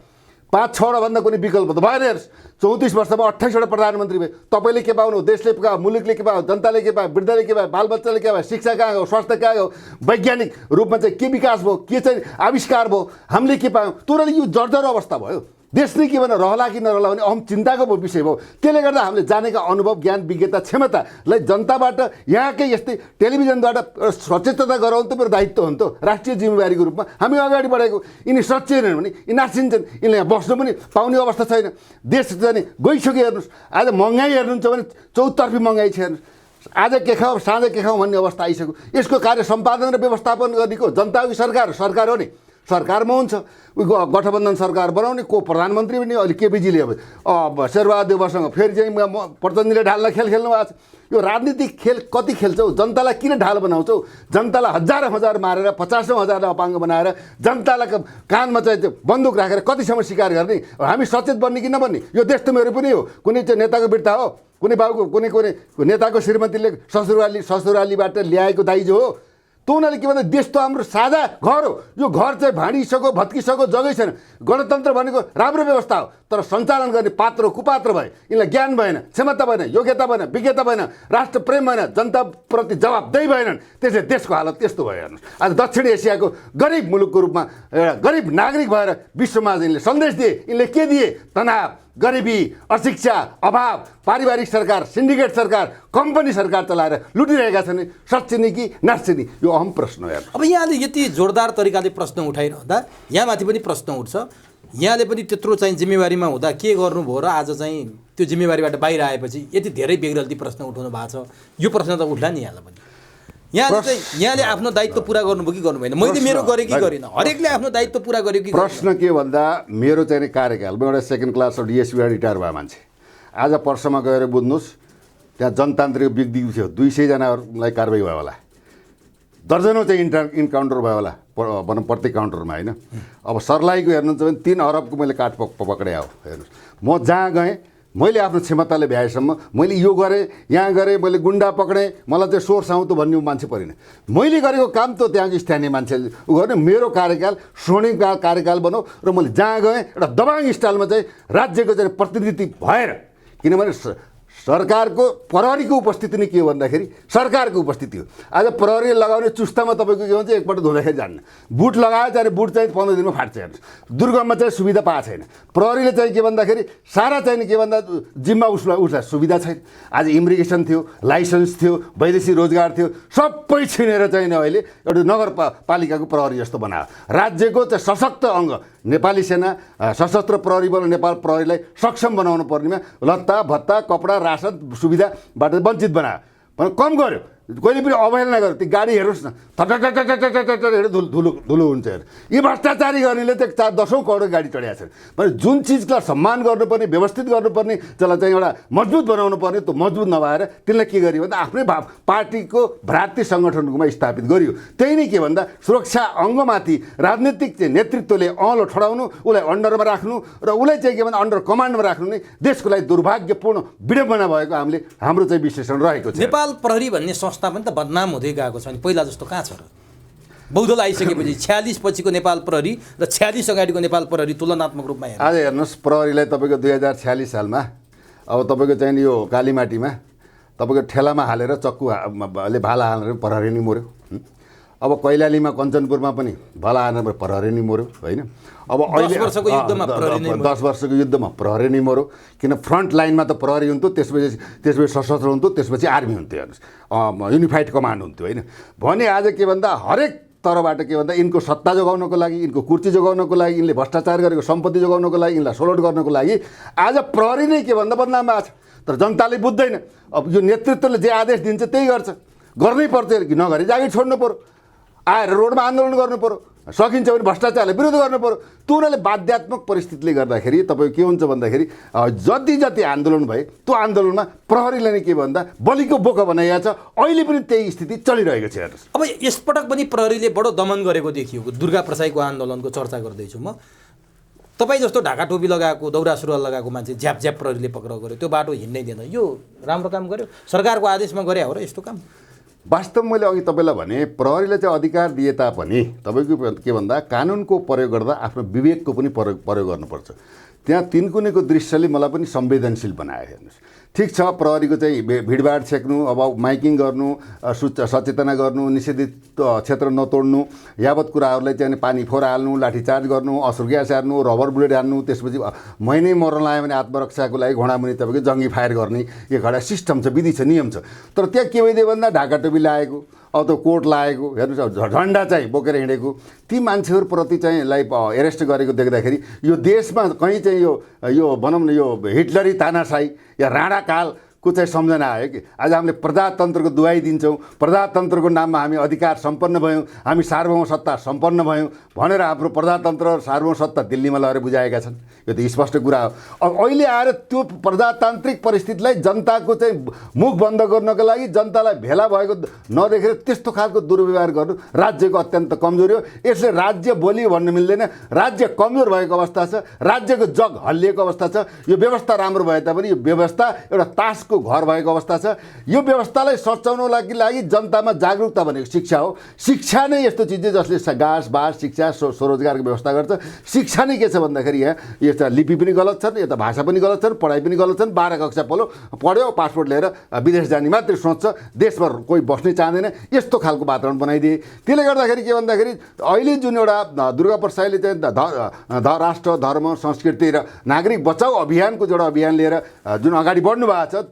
5-6वटा भन्दा कुनै विकल्प त भएन। हेर्नुहोस् 34 वर्षमा 28वटा प्रधानमन्त्री भए। तपाईँले के पाउनु, देशले के पायो, मुलुकले के पायो, जनताले के पायो, वृद्धले के पायो, बालबच्चाले के पायो, शिक्षा कहाँ गयो, स्वास्थ्य कहाँ गयो, वैज्ञानिक रूपमा चाहिँ के विकास भयो, के चाहिँ आविष्कार भयो, हामीले के पायौँ। तुरन्तले यो जर्जर अवस्था भयो। देशले के भन्न रहला कि नरहला भने अहम चिन्ताको विषय भयो। त्यसले गर्दा हामीले जानेका अनुभव, ज्ञान, विज्ञता, क्षमतालाई जनताबाट यहाँकै यस्तै टेलिभिजनबाट सचेतता गराउनु त मेरो दायित्व हो नि त, राष्ट्रिय जिम्मेवारीको रूपमा हामी अगाडि बढेको। यिनी सचेतन भने यिनी नासिन्छन्, यिनले यहाँ बस्नु पनि पाउने अवस्था छैन। देश चाहिँ गइसक्यो। हेर्नुहोस् आज महँगाई हेर्नुहुन्छ भने चौतर्फी महँगाई छ। हेर्नुहोस् आज के खाऊ साँझ के खाऊ भन्ने अवस्था आइसक्यो। यसको कार्य सम्पादन र व्यवस्थापन गर्नेको जनताको सरकार हो नि। सरकारमा हुन्छ गठबन्धन सरकार बनाउने को प्रधानमन्त्री पनि अहिले केपीजीले अब शेरबहादुर देउवासँग फेरि चाहिँ प्रचण्डले ढाल्न खेल खेल्नु भएको छ। यो राजनीतिक खेल कति खेल्छौ? जनतालाई किन ढाल बनाउँछौ? जनतालाई हजार मारेर 50,000 अपाङ्ग बनाएर जनतालाई कानमा चाहिँ बन्दुक राखेर कतिसम्म शिकार गर्ने? हामी सचेत बन्ने कि नबन्ने? यो देश त मेरो पनि हो। कुनै चाहिँ नेताको बिर्ता हो, कुनै बाबुको कुनै नेताको श्रीमतीले ससुरालीबाट ल्याएको दाइजो हो। त उनीहरूले के भन्दा देश त हाम्रो साझा घर हो। यो घर चाहिँ भाँडिसक्यो, भत्किसक्यो, जग्गै छैन। गणतन्त्र भनेको राम्रो व्यवस्था हो तर सञ्चालन गर्ने पात्र कुपात्र भए, यिनलाई ज्ञान भएन, क्षमता भएन, योग्यता भएन, विज्ञता भएन, राष्ट्र प्रेम भएन, जनताप्रति जवाबदेही भएनन्। त्यसले देशको हालत त्यस्तो भयो। हेर्नुहोस् आज दक्षिण एसियाको गरिब मुलुकको रूपमा एउटा गरिब नागरिक भएर विश्वमा यिनले सन्देश दिए। यिनले के दिए? तनाव, गरिबी, अशिक्षा, अभाव, पारिवारिक सरकार, सिन्डिकेट सरकार, कम्पनी सरकार चलाएर लुटिरहेका छन्। सच्चिने कि नाच्चिने? यो अहम प्रश्न हो। अब यहाँले यति जोरदार तरिकाले प्रश्न उठाइरहँदा यहाँमाथि पनि प्रश्न उठ्छ। यहाँले पनि त्यत्रो चाहिँ जिम्मेवारीमा हुँदा के गर्नुभयो र आज चाहिँ त्यो जिम्मेवारीबाट बाहिर आएपछि यति धेरै बेग्रल्ती प्रश्न उठाउनु भएको छ। यो प्रश्न त उठ्ला नि यहाँलाई पनि। यहाँले आफ्नो दायित्व पुरा गर्नुभयो कि गर्नु भएन? मैले मेरो गरेँ कि गरिनँ? हरेकले आफ्नो दायित्व पुरा गर्यो कि? प्रश्न के भन्दा मेरो चाहिँ कार्यकाल, म एउटा सेकेन्ड क्लास डिएसपीबाट रिटायर भयो मान्छे। आज पर्समा गएर बुझ्नुहोस् त्यहाँ जनतान्त्रिक व्यक्ति थियो 200जनालाई कारवाही भयो होला, दर्जनौँ चाहिँ इन्काउन्टर भयो होला भनौँ प्रत्येक काउन्टरमा होइन। अब सर्लाहीको हेर्नुहुन्छ भने 3 अरबको मैले काठ पक्रे हो। हेर्नुहोस् म जहाँ गएँ मैले आफ्नो क्षमताले भ्याएसम्म मैले यो गरेँ, यहाँ गरेँ, मैले गुन्डा पक्रेँ, मलाई चाहिँ सोर्स आउँथ्यो भन्ने मान्छे परिन। मैले गरेको काम त त्यहाँको स्थानीय मान्छेले गर्ने। मेरो कार्यकाल स्वर्णिम कार्यकाल बनाऊ र मैले जहाँ गएँ एउटा दबाङ स्टाइलमा चाहिँ राज्यको चाहिँ प्रतिनिधि भएर, किनभने सरकारको प्रहरीको उपस्थिति नै के हो भन्दाखेरि सरकारको उपस्थिति हो। आज प्रहरी लगाउने चुस्तामा तपाईँको के भन्छ एकपल्ट धुँदाखेरि जान्न, बुट लगायो चाहिँ बुट चाहिँ 15 दिनमा फाट्छ। हेर्नुहोस् दुर्गममा चाहिँ सुविधा पाएको छैन। प्रहरीले चाहिँ के भन्दाखेरि सारा चाहिँ के भन्दा जिम्मा उसलाई सुविधा छैन। आज इमिग्रेसन थियो, लाइसेन्स थियो, वैदेशिक रोजगार थियो, सबै छिनेर चाहिँ अहिले एउटा नगरपालिकाको प्रहरी जस्तो बनायो। राज्यको चाहिँ सशक्त अङ्ग नेपाली सेना, सशस्त्र प्रहरी बल नेपाल प्रहरीलाई सक्षम बनाउनु पर्नेमा लत्ता भत्ता कपडा रासन सुविधाबाट वञ्चित बनायो, कम गर्यो। कहिले पनि अवहेलना गर्यो। त्यो गाडी हेर्नुहोस् न, थटथटथटथट हेर्नु धुलो हुन्छ हेर्नु। यी भ्रष्टाचारी गर्नेले चाहिँ 10औं करोड गाडी चढाएको छ भने जुन चिजलाई सम्मान गर्नुपर्ने, व्यवस्थित गर्नुपर्ने, त्यसलाई चाहिँ एउटा मजबुत बनाउनु पर्ने, त्यो मजबुत नभएर त्यसलाई के गरियो भन्दा आफ्नै पार्टीको भ्रातृ सङ्गठनकोमा स्थापित गरियो। त्यही नै के भन्दा सुरक्षा अङ्गमाथि राजनीतिक चाहिँ नेतृत्वले औँलो ठडाउनु, उसलाई अन्डरमा राख्नु र उसलाई चाहिँ के भन्दा अन्डर कमान्डमा राख्नु नै देशको लागि दुर्भाग्यपूर्ण विडम्बना भएको हाम्रो चाहिँ विश्लेषण रहेको छ। नेपाल प्रहरी भन्ने संस्था पनि त बदनाम हुँदै गएको छ नि, पहिला जस्तो कहाँ छ र? बौद्धल आइसकेपछि 46 पछिको नेपाल प्रहरी र 46 अगाडिको नेपाल प्रहरी तुलनात्मक रूपमा हेर्नु। आज हेर्नुहोस्, प्रहरीलाई तपाईँको 2046 सालमा अब तपाईँको चाहिँ यो कालीमाटीमा तपाईँको ठेलामा हालेर चक्कुले भाला हालेर प्रहरी नै मऱ्यो। अब कैलालीमा कञ्चनपुरमा पनि भाला हालेर प्रहरी नै मऱ्यो होइन। अब अहिले 10 वर्षको युद्धमा प्रहरी नै मऱ्यो। 10 वर्षको युद्धमा प्रहरी नै मऱ्यो, किन फ्रन्ट लाइनमा त प्रहरी हुन्थ्यो, त्यसपछि सशस्त्र हुन्थ्यो, त्यसपछि आर्मी हुन्थ्यो, हेर्नुहोस् युनिफाइड कमान्ड हुन्थ्यो होइन। भने आज के भन्दा हरेक तरबाट के भन्दा यिनको सत्ता जोगाउनको लागि, यिनको कुर्सी जोगाउनको लागि, यिनले भ्रष्टाचार गरेको सम्पत्ति जोगाउनको लागि, यिनलाई सोलट गर्नको लागि आज प्रहरी नै के भन्दा बदनाम भएको छ। तर जनताले बुझ्दैन। अब यो नेतृत्वले जे आदेश दिन्छ त्यही गर्छ, गर्नै पर्छ कि नगरे जागिर छोड्नु पर्यो, आएर रोडमा आन्दोलन गर्नु पर्यो, सकिन्छ भने भ्रष्टाचारलाई विरोध गर्नु पर्यो। त्यो उनीहरूले बाध्यात्मक परिस्थितिले गर्दाखेरि तपाईँको के हुन्छ भन्दाखेरि जति आन्दोलन भए त्यो आन्दोलनमा प्रहरीले नै के भन्दा बलिको बोका बनाइएको छ। अहिले पनि त्यही स्थिति चलिरहेको छ हेर्नुहोस्। अब यसपटक पनि प्रहरीले बडो दमन गरेको देखियो। दुर्गा प्रसाईको आन्दोलनको चर्चा गर्दैछु म। तपाईँ जस्तो ढाका टोपी लगाएको, दौरा सुरुवाल लगाएको मान्छे झ्याप प्रहरीले पक्राउ गर्यो, त्यो बाटो हिँड्नै दिएन। यो राम्रो काम गर्यो? सरकारको आदेशमा गरे हो र यस्तो काम? वास्तव मैले अघि तपाईँलाई भने प्रहरीले चाहिँ अधिकार दिए तापनि तपाईँको के भन्दा कानुनको प्रयोग गर्दा आफ्नो विवेकको पनि प्रयोग गर्नुपर्छ। त्यहाँ तिनकुनेको दृश्यले मलाई पनि संवेदनशील बनायो हेर्नुहोस्। ठिक छ, प्रहरीको चाहिँ भिडभाड छेक्नु, अब माइकिङ गर्नु, सचेतना गर्नु, निषेधित क्षेत्र नतोड्नु, यावत कुराहरूलाई चाहिँ पानी फोर हाल्नु, लाठीचार्ज गर्नु, असुर ग्यास हाल्नु, रबर बुलेट हाल्नु, त्यसपछि महिनै मर्न लाग्यो भने आत्मरक्षाको लागि घोडामुनि तपाईँको जङ्गी फायर गर्ने एक एउटा सिस्टम छ, विधि छ, नियम छ। तर त्यहाँ के भइदियो भन्दा ढाका टोपी लागेको, अब त कोट लागेको, हेर्नुहोस् झन्डा चाहिँ बोकेर हिँडेको ती मान्छेहरूप्रति चाहिँ एरेस्ट गरेको देख्दाखेरि यो देशमा कहीँ चाहिँ यो भनौँ न यो हिटलरी तानाशाही या राणा कालको चाहिँ सम्झना आयो कि आज हामीले प्रजातन्त्रको दुहाई दिन्छौँ, प्रजातन्त्रको नाममा हामी अधिकार सम्पन्न भयौँ, हामी सार्वभौम सत्ता सम्पन्न भयौँ भनेर हाम्रो प्रजातन्त्र र सार्वभौम सत्ता दिल्लीमा लगेर बुझाएका छन्। यो त स्पष्ट कुरा हो। अब अहिले आएर त्यो प्रजातान्त्रिक परिस्थितिलाई जनताको चाहिँ मुख बन्द गर्नको लागि जनतालाई भेला भएको नदेखेर त्यस्तो खालको दुर्व्यवहार गर्नु राज्यको अत्यन्त कमजोरी हो। यसले राज्य बोलियो भन्नु मिल्दैन, राज्य कमजोर भएको अवस्था छ, राज्यको जग हल्लिएको अवस्था छ। यो व्यवस्था राम्रो भए तापनि यो व्यवस्था एउटा तासको घर भएको अवस्था छ। यो व्यवस्थालाई सच्याउनको लागि जनतामा जागरुकता भनेको शिक्षा हो। शिक्षा नै यस्तो चिज जसले घाँस बास शिक्षा स्वरोजगारको व्यवस्था गर्छ। शिक्षा नै के छ भन्दाखेरि यहाँ यस्ता लिपि पनि गलत छन्, यता भाषा पनि गलत छन्, पढाइ पनि गलत छन्। 12 कक्षा पढ्यो, पासपोर्ट लिएर विदेश जाने मात्रै सोच्छ, देशभर कोही बस्नै चाहँदैन, यस्तो खालको वातावरण बनाइदिए। त्यसले गर्दाखेरि के भन्दाखेरि अहिले जुन एउटा दुर्गा प्रसाईले चाहिँ राष्ट्र धर्म संस्कृति र नागरिक बचाउ अभियानको एउटा अभियान लिएर जुन अगाडि बढ्नु भएको छ,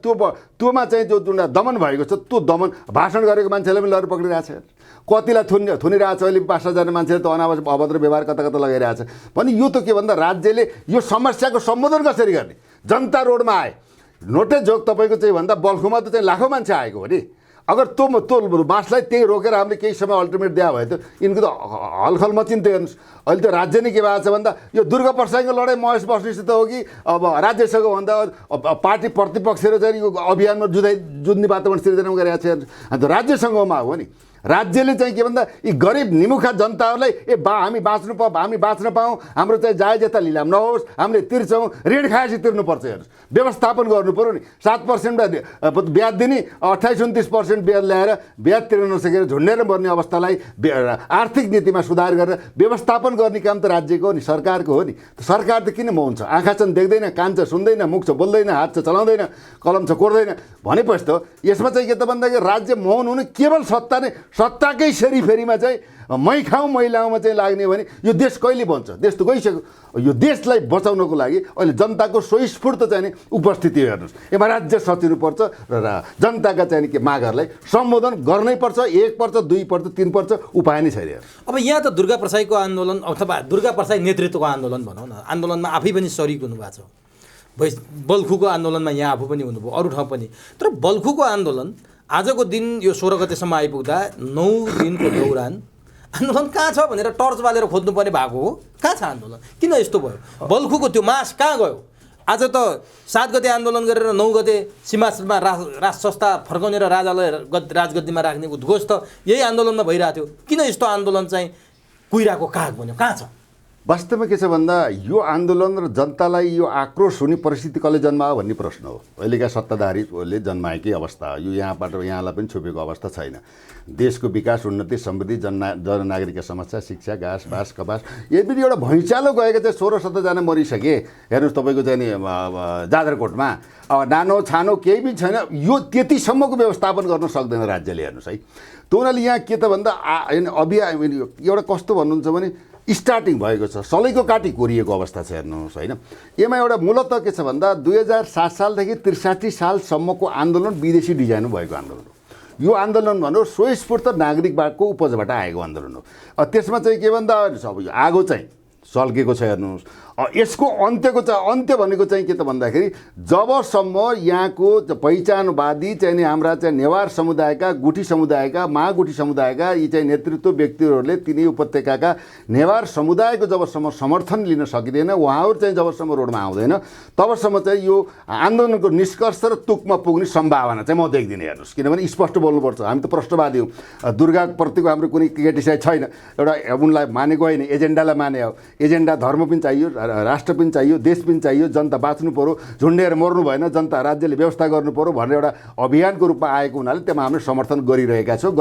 त्योमा चाहिँ जुन दमन भएको छ, त्यो दमन भाषण गरेको मान्छेलाई पनि लगेर पक्रिरहेको छ। कतिलाई थुनिरहेको छ। अहिले 5,000 मान्छेले त अनावश्यक अभद्र व्यवहार कता लगाइरहेको छ। भने यो त के भन्दा राज्यले यो समस्याको सम्बोधन कसरी गर्ने? जनता रोडमा आए, नोटे जोग तपाईँको चाहिँ भन्दा बल्खुमा त चाहिँ लाखौँ मान्छे आएको हो नि। अगर त्यो बासलाई त्यही रोकेर हामीले केही समय अल्टिमेट दिए भए त यिनको त हलखल मचिन्थ्यो। हेर्नुहोस् अहिले त राज्य नै के भएको छ भन्दा यो दुर्गा प्रसाईको लडाइँ महेश बस्नेतसित हो कि अब राज्यसँग भन्दा पार्टी प्रतिपक्ष र चाहिँ यो अभियानमा जुझ्ने वातावरण सिर्जना गरिरहेको छ। अन्त राज्यसँगमा हो नि। राज्यले चाहिँ के भन्दा यी गरिब निमुखा जनताहरूलाई हामी बाँच्न पाऊँ, हाम्रो चाहिँ जायज यता लिलाम नहोस्, हामीले तिर्छौँ, ऋण खाएपछि तिर्नुपर्छ। हेर्नुहोस् व्यवस्थापन गर्नु पऱ्यो नि। 7% ब्याज दिने, 28-29% ब्याज ल्याएर ब्याज तिर्न नसकेर झुन्डेर मर्ने अवस्थालाई आर्थिक नीतिमा सुधार गरेर व्यवस्थापन गर्ने काम त राज्यको हो नि, सरकारको हो नि। सरकार त किन मौन छ? आँखा छन् देख्दैन, कान छ सुन्दैन, मुख छ बोल्दैन, हात छ चलाउँदैन, कलम छ कोर्दैन भनेपछि त यसमा चाहिँ के त भन्दाखेरि राज्य मौन हुनु केवल सत्ताकै फेरीमा चाहिँ मै खाउँ मै लाउँमा चाहिँ लाग्ने भने यो देश कहिले बन्छ? देश त गइसक्यो। यो देशलाई बचाउनको लागि अहिले जनताको स्वस्फूर्त चाहिँ उपस्थिति हेर्नुहोस्। यसमा राज्य सचिनुपर्छ र जनताका चाहिँ के मागहरूलाई सम्बोधन गर्नै पर्छ। 1%, 2%, 3% उपाय नै छैन। अब यहाँ त दुर्गा प्रसाईको आन्दोलन अथवा दुर्गा प्रसाई नेतृत्वको आन्दोलन भनौँ न, आन्दोलनमा आफै पनि सरिक हुनुभएको छ। बल्खुको आन्दोलनमा यहाँ आफू पनि हुनुभयो, अरू ठाउँ पनि। तर बल्खुको आन्दोलन आजको दिन यो 16 गतेसम्म आइपुग्दा 9 दिनको दौरान आन्दोलन कहाँ छ भनेर टर्च बालेर खोज्नुपर्ने भएको हो। कहाँ छ आन्दोलन? किन यस्तो भयो? बल्खुको त्यो मास कहाँ गयो? आज त 7 गते आन्दोलन गरेर 9 गते सीमामा राज संस्था फर्काउने र राजालाई राजगद्दीमा राख्ने उद्घोष त यही आन्दोलनमा भइरहेको थियो। किन यस्तो आन्दोलन चाहिँ कुइराको काग बन्यो? कहाँ छ? वास्तवमा के छ भन्दा यो आन्दोलन र जनतालाई यो आक्रोश हुने परिस्थिति कसले जन्मायो भन्ने प्रश्न हो। अहिलेका सत्ताधारीले जन्माएकै अवस्था हो। यो यहाँबाट यहाँलाई पनि छोपेको अवस्था छैन। देशको विकास, उन्नति, समृद्धि, जननागरिकका समस्या, शिक्षा, घाँस बाँस कपास, यति पनि एउटा भैँचालो गएको चाहिँ 16-17 जना मरिसके। हेर्नुहोस् तपाईँको चाहिँ नि जाजरकोटमा अब नानो छानो केही पनि छैन। यो त्यतिसम्मको व्यवस्थापन गर्न सक्दैन राज्यले। हेर्नुहोस् है, त्यो हुनाले यहाँ के त भन्दा अभियान एउटा कस्तो भन्नुहुन्छ भने स्टार्टिङ भएको छ, सलैको काटी कोरिएको अवस्था छ। हेर्नुहोस् होइन, यसमा एउटा मूलतः के छ भन्दा 2007 सालदेखि 63 सालसम्मको आन्दोलन विदेशी डिजाइनमा भएको आन्दोलन हो। यो आन्दोलन भनौँ स्वस्फूर्त नागरिकवादको उपजबाट आएको आन्दोलन हो। त्यसमा चाहिँ के भन्दा अब यो आगो चाहिँ सल्केको छ। हेर्नुहोस्, यसको अन्त्य भनेको चाहिँ के त भन्दाखेरि जबसम्म यहाँको पहिचानवादी चाहिँ हाम्रा चाहिँ नेवार समुदायका, गुठी समुदायका, महागुठी समुदायका यी चाहिँ नेतृत्व व्यक्तिहरूले तिनै उपत्यकाका नेवार समुदायको जबसम्म समर्थन लिन सकिँदैन, उहाँहरू चाहिँ जबसम्म रोडमा आउँदैन, तबसम्म चाहिँ यो आन्दोलनको निष्कर्ष र तुकमा पुग्ने सम्भावना चाहिँ म देख्दिनँ। हेर्नुहोस्, किनभने स्पष्ट बोल्नुपर्छ, हामी त प्रष्टवादी हौँ। दुर्गाप्रतिको हाम्रो कुनै क्रिटिसाइज छैन। एउटा उनलाई मानेको होइन, एजेन्डालाई माने हो। एजेन्डा धर्म पनि चाहियो, राष्ट्र पनि चाहियो, देश पनि चाहियो, जनता बाँच्नु पऱ्यो, झुन्डेर मर्नु भएन, जनता राज्यले व्यवस्था गर्नु पऱ्यो भनेर एउटा अभियानको रूपमा आएको हुनाले त्यसमा हामीले समर्थन गरेका छौँ।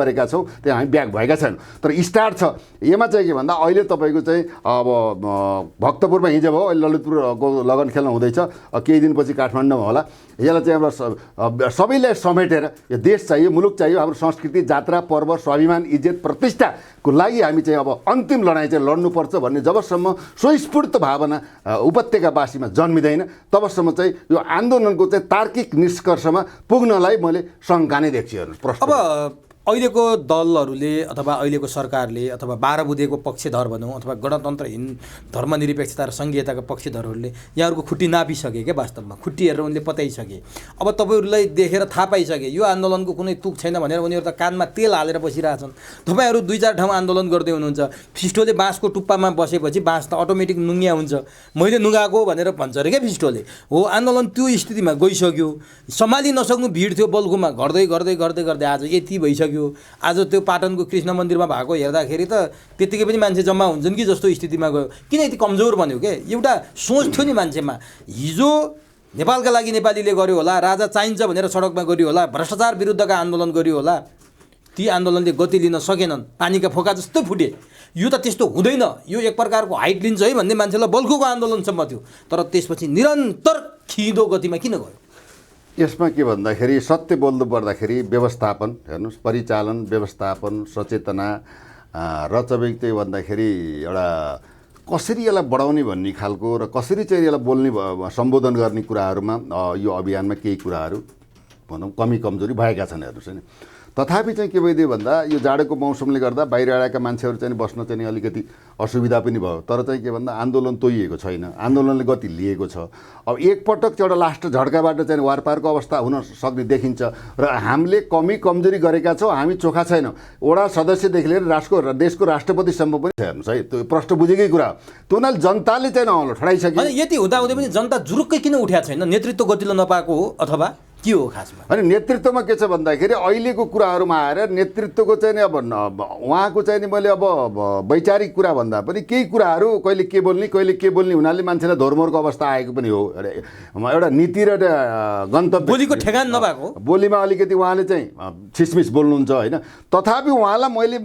त्यहाँ हामी ब्याक भएका छैनौँ। तर स्टार्ट छ। यसमा चाहिँ के भन्दा अहिले तपाईँको चाहिँ अब भक्तपुरमा हिजो भयो, अहिले ललितपुरको लगन खेल्न हुँदैछ, केही दिनपछि काठमाडौँमा होला। यसलाई चाहिँ अब सबैलाई समेटेर यो देश चाहियो, मुलुक चाहियो, हाम्रो संस्कृति, जात्रा, पर्व, स्वाभिमान, इज्जत, प्रतिष्ठाको लागि हामी चाहिँ अब अन्तिम लडाइँ चाहिँ लड्नुपर्छ भन्ने जबसम्म स्वस्फूर्त भावना उपत्यकावासीमा जन्मिँदैन, तबसम्म चाहिँ यो आन्दोलनको चाहिँ तार्किक निष्कर्षमा पुग्नलाई मैले शङ्का नै देख्छु। हेर्नुहोस्, अब अहिलेको दलहरूले अथवा अहिलेको सरकारले अथवा 12 बुँदेको पक्षधर भनौँ अथवा गणतन्त्रहीन धर्मनिरपेक्षता र सङ्घीयताका पक्षधरहरूले यहाँहरूको खुट्टी नापिसके क्या। वास्तवमा खुट्टी हेरेर उनले पत्याइसके। अब तपाईँहरूलाई देखेर थाहा पाइसके यो आन्दोलनको कुनै तुक छैन भनेर उनीहरू त कानमा तेल हालेर बसिरहेछन्। तपाईँहरू 2-4 ठाउँमा आन्दोलन गर्दै हुनुहुन्छ। फिस्टोले बाँसको टुप्पामा बसेपछि बाँस त अटोमेटिक नुङ्गिया हुन्छ, मैले नुगाएको भनेर भन्छ अरे क्या फिस्टोले। हो, आन्दोलन त्यो स्थितिमा गइसक्यो। सम्हालि नसक्नु भिड थियो बल्खुमा, गर्दै आज यति भइसक्यो। आज त्यो पाटनको कृष्ण मन्दिरमा भएको हेर्दाखेरि त त्यतिकै पनि मान्छे जम्मा हुन्छन् कि जस्तो स्थितिमा गयो। किन यति कमजोर बन्यो के? एउटा सोच थियो नि मान्छेमा। हिजो नेपालका लागि नेपालीले गर्यो होला, राजा चाहिन्छ भनेर सडकमा गर्यो होला, भ्रष्टाचार विरुद्धका आन्दोलन गर्यो होला, ती आन्दोलनले गति लिन सकेनन्, पानीका फोका जस्तो फुटे। यो त त्यस्तो हुँदैन, यो एक प्रकारको हाइट लिन्छ है भन्ने मान्छेलाई बल्खुको आन्दोलनसम्म थियो। तर त्यसपछि निरन्तर खिदो गतिमा किन गयो? यसमा के भन्दाखेरि सत्य बोल्नु पर्दाखेरि व्यवस्थापन, हेर्नुहोस्, परिचालन, व्यवस्थापन, सचेतना र चाहिँ त्यही भन्दाखेरि एउटा कसरी यसलाई बढाउने भन्ने खालको र कसरी चाहिँ यसलाई बोल्ने सम्बोधन गर्ने कुराहरूमा यो अभियानमा केही कुराहरू भनौँ कमी कमजोरी भएका छन्। हेर्नुहोस् होइन, तथापि चाहिँ के भइदियो भन्दा यो जाडोको मौसमले गर्दा बाहिर आएका मान्छेहरू चाहिँ बस्न चाहिँ अलिकति असुविधा पनि भयो। तर चाहिँ के भन्दा आन्दोलन तोइएको छैन, आन्दोलनले गति लिएको छ। अब एकपटक चाहिँ एउटा लास्ट झड्काबाट चाहिँ वारपारको अवस्था हुन सक्ने देखिन्छ र हामीले कमी कमजोरी गरेका छौँ। हामी चोखा छैनौँ। वडा सदस्यदेखि लिएर देशको राष्ट्रपतिसम्म पनि छ। हेर्नुहोस् है, त्यो प्रश्न बुझेकै कुरा हो। त्यो हुनाले जनताले चाहिँ नअलो ठडाइसक्यो। यति हुँदाहुँदै पनि जनता जुरुक्कै किन उठ्याएको छैन? नेतृत्व गतिलो नपाएको हो अथवा के हो खासमा? अनि नेतृत्वमा के छ भन्दाखेरि अहिलेको कुराहरूमा आएर नेतृत्वको चाहिँ अब उहाँको चाहिँ नि मैले अब वैचारिक कुरा भन्दा पनि केही कुराहरू कहिले के बोल्ने हुनाले मान्छेलाई धोरमोरको अवस्था आएको पनि हो। एउटा नीति र गन्तव्य बोलीको ठेगान नभएको, बोलीमा अलिकति उहाँले चाहिँ छिसमिस बोल्नुहुन्छ होइन। तथापि उहाँलाई मैले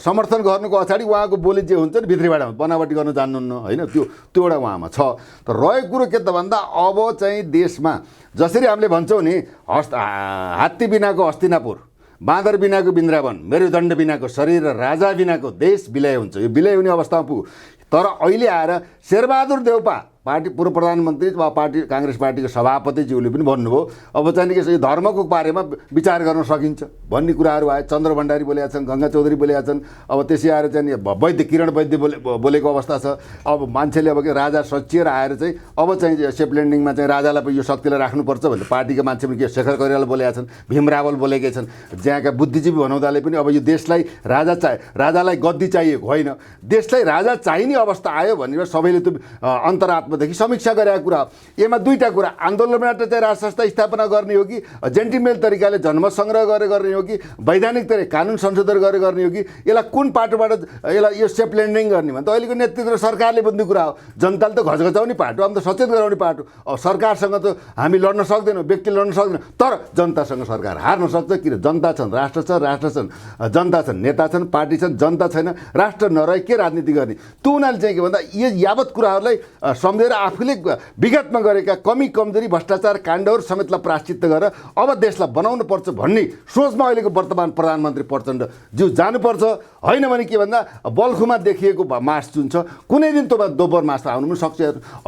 समर्थन गर्नुको अगाडि उहाँको बोली जे हुन्छ नि भित्रीबाट बनावटी गर्न जान्नुहुन्न होइन, त्यो एउटा उहाँमा छ। तर रहेको कुरो के त भन्दा अब चाहिँ देशमा जसरी हामीले भन्छौँ नि हात्ती बिनाको हस्तिनापुर, बाँदर बिनाको बिन्द्रावन, मेरुदण्ड बिनाको शरीर र राजा बिनाको देश विलय हुन्छ। यो विलय हुने अवस्थामा पुग्यो। तर अहिले आएर शेरबहादुर देउपा पार्टी पूर्व प्रधानमन्त्री वा पार्टी काङ्ग्रेस पार्टीको सभापतिज्यूले पनि भन्नुभयो अब चाहिँ के यो धर्मको बारेमा विचार गर्न सकिन्छ भन्ने कुराहरू आए। चन्द्र भण्डारी बोलेका छन्, गङ्गा चौधरी बोलेका छन्। अब त्यसै आएर चाहिँ वैद्य किरण वैद्य बोलेको अवस्था छ। अब मान्छेले अब के राजा सचिएर आएर चाहिँ अब चाहिँ सेफ ल्यान्डिङमा चाहिँ राजालाई यो शक्तिलाई राख्नुपर्छ भनेर पार्टीका मान्छे पनि के शेखर कोइराला बोलेका छन्, भीम रावल बोलेकै छन्। त्यहाँका बुद्धिजीवी भनाउँदाले पनि अब यो देशलाई राजालाई गद्दी चाहिएको होइन, देशलाई राजा चाहिने अवस्था आयो भनेर सबैले त्यो अन्तरात्मादेखि समीक्षा गरेका कुरा हो। यसमा दुईवटा कुरा, आन्दोलनबाट चाहिँ राज संस्था स्थापना गर्ने हो कि जेन्टिमेल तरिकाले जन्म सङ्ग्रह गरेर गर्ने हो कि वैधानिक तरिका कानुन संशोधन गरेर गर्ने हो कि यसलाई कुन पाटोबाट यसलाई यो सेफ ल्यान्डिङ गर्ने भने त अहिलेको नेतृत्व सरकारले बुझ्ने कुरा हो। जनताले त घचघचाउने पाटो, अब त सचेत गराउने पाटो। अब सरकारसँग त हामी लड्न सक्दैनौँ, व्यक्ति लड्न सक्दैन, तर जनतासँग सरकार हार्न सक्छ। किन? जनता छन्, राष्ट्र छन्, जनता छन्, नेता छन्, पार्टी छन्, जनता छैन, राष्ट्र नरहे के राजनीति गर्ने? त्यो उनीहरूले चाहिँ के भन्दा यो यावत कुराहरूलाई सम्झेर आफूले विगतमा गरेका कमी कमजोरी भ्रष्टाचार काण्डहरू समेतलाई प्रायश्चित्त गरेर अब देशलाई बनाउनुपर्छ भन्ने सोचमा अहिलेको वर्तमान प्रधानमन्त्री प्रचण्डज्यू जानुपर्छ। होइन भने के भन्दा बल्खुमा देखिएको मास जुन छ कुनै दिन तपाईँ दोब्बर मास आउनु पनि सक्छ।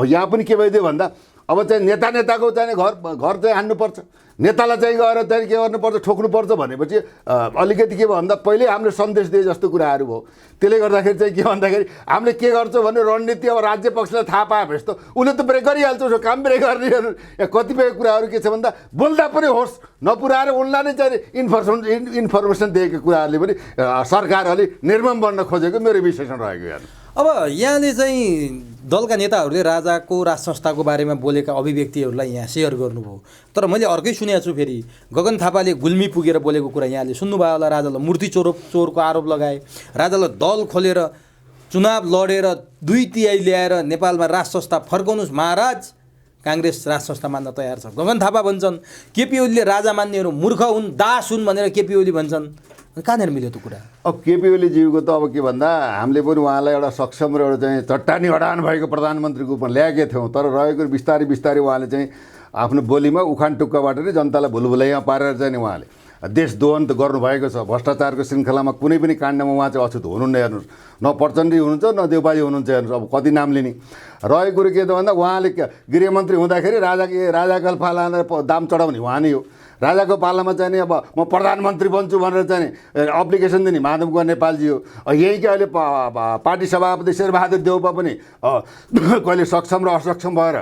यहाँ पनि के भइदियो भन्दा अब चाहिँ नेताको चाहिँ घर चाहिँ हान्नुपर्छ, नेतालाई चाहिँ गएर चाहिँ के गर्नुपर्छ, ठोक्नुपर्छ भनेपछि अलिकति के भन्दा पहिले हामीले सन्देश दिए जस्तो कुराहरू भयो। त्यसले गर्दाखेरि चाहिँ के भन्दाखेरि हामीले के गर्छौँ भने रणनीति अब राज्य पक्षलाई थाहा पाएपछि त उसले त ब्रेक गरिहाल्छ, उसको काम ब्रेक गर्ने। कतिपय कुराहरू के छ भन्दा बोल्दा पनि होस् नपुऱ्याएर उनलाई नै चाहिँ इन्फर्मेसन दिएको कुराहरूले पनि सरकारहरूले निर्मम बन्न खोजेको मेरो विश्लेषण रहेको हेर्नु। अब यहाँले चाहिँ दलका नेताहरूले राजाको राज संस्थाको बारेमा बोलेका अभिव्यक्तिहरूलाई यहाँ सेयर गर्नुभयो, तर मैले अर्कै सुनेको छु। फेरि गगन थापाले गुल्मी पुगेर बोलेको कुरा यहाँले सुन्नुभयो होला। राजालाई मूर्ति चोरको आरोप लगाए, राजालाई दल खोलेर चुनाव लडेर 2/3 ल्याएर नेपालमा राज संस्था फर्काउनुहोस् महाराज, काङ्ग्रेस राज संस्था मान्न तयार छ। गगन थापा भन्छन् केपी ओलीले राजा मान्नेहरू मूर्ख हुन्, दास हुन् भनेर केपी ओली भन्छन्। कहाँनिर मिल्यो त्यो कुरा? अब केपी ओलीज्यूको त अब के भन्दा हामीले पनि उहाँलाई एउटा सक्षम र एउटा चाहिँ चट्टानी हडान भएको प्रधानमन्त्रीको रूपमा ल्याएकै थियौँ, तर रहेको बिस्तारै बिस्तारै उहाँले चाहिँ आफ्नो बोलीमा उखान टुक्काबाट नै जनतालाई भुलभुलैया पारेर चाहिँ उहाँले देश दोहन त गर्नुभएको छ। भ्रष्टाचारको श्रृङ्खलामा कुनै पनि काण्डमा उहाँ चाहिँ अछुत हुनुहुन्न। हेर्नुहोस्, न प्रचण्डी हुनुहुन्छ न देउपाजी हुनुहुन्छ। हेर्नुहोस् अब कति नाम लिने। रहेको कुरो के त भन्दा उहाँले गृहमन्त्री हुँदाखेरि राजाको पालामा दाम चढाउने उहाँ नै हो। राजाको पालामा चाहिँ नि अब म प्रधानमन्त्री बन्छु भनेर चाहिँ एप्लिकेसन दिने माधव गुवा नेपालजी हो। यहीँकै अहिले पार्टी सभापति शेरबहादुर देउपा पनि कहिले सक्षम र असक्षम भएर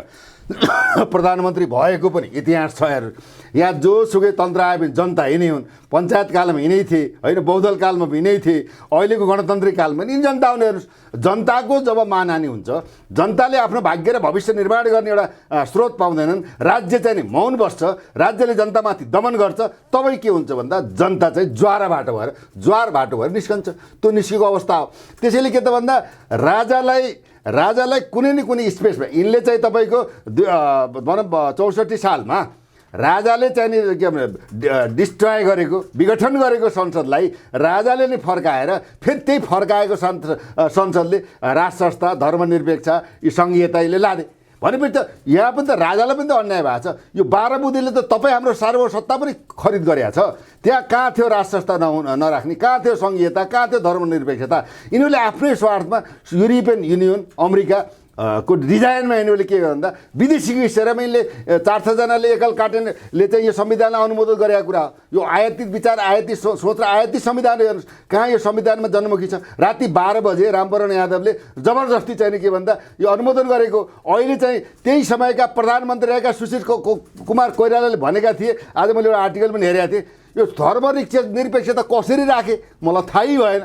प्रधानमन्त्री भएको पनि इतिहास छ। हेर्नु, यहाँ जोसुकै तन्त्र आए पनि जनता यिनै हुन्। पञ्चायत कालमा यिनै थिए होइन, बहुदल कालमा पनि यिनै थिए, अहिलेको गणतन्त्रिक कालमा नि जनता आउने। हेर्नुहोस्, जनताको जब मानहानि हुन्छ, जनताले आफ्नो भाग्य र भविष्य निर्माण गर्ने एउटा स्रोत पाउँदैनन्, राज्य चाहिँ नि मौन बस्छ, राज्यले जनतामाथि दमन गर्छ, तबै के हुन्छ भन्दा जनता चाहिँ ज्वार बाटो भएर निस्कन्छ। त्यो निस्केको अवस्था हो। त्यसैले के त भन्दा राजालाई कुनै न कुनै स्पेसमा यिनले चाहिँ तपाईँको भनौँ 64 सालमा राजाले चाहिँ नि के भने डिस्ट्रोय गरेको विघटन गरेको संसदलाई राजाले नै फर्काएर फेरि त्यही फर्काएको संसदले राज संस्था धर्मनिरपेक्ष यी सङ्घीयताले लादे भनेपछि त यहाँ पनि त राजालाई पनि त अन्याय भएको छ। यो 12 बुँदेले त तपाईँ हाम्रो सार्वसत्ता पनि खरिद गरेका छ। त्यहाँ कहाँ थियो राज संस्था नराख्ने, कहाँ थियो सङ्घीयता, कहाँ थियो धर्मनिरपेक्षता? यिनीहरूले आफ्नै स्वार्थमा युरोपियन युनियन अमेरिका को डिजाइनमा यिनीहरूले के भन्दा विदेशीको सेरामिनले 4-6जनाले एकल काटेनले चाहिँ यो संविधानलाई अनुमोदन गरेका कुरा हो। यो आयातित विचार, आयातित सोच र आयातित संविधान हेर्नुहोस् कहाँ यो संविधानमा जन्ममुखी छ। राति 12 बजे रामवरण यादवले जबरजस्ती चाहिँ के भन्दा यो अनुमोदन गरेको। अहिले चाहिँ त्यही समयका प्रधानमन्त्री रहेका सुशील कुमार कोइरालाले भनेका थिए, आज मैले एउटा आर्टिकल पनि हेरेको थिएँ, यो धर्मनिरपेक्षता कसरी राखे मलाई थाहै भएन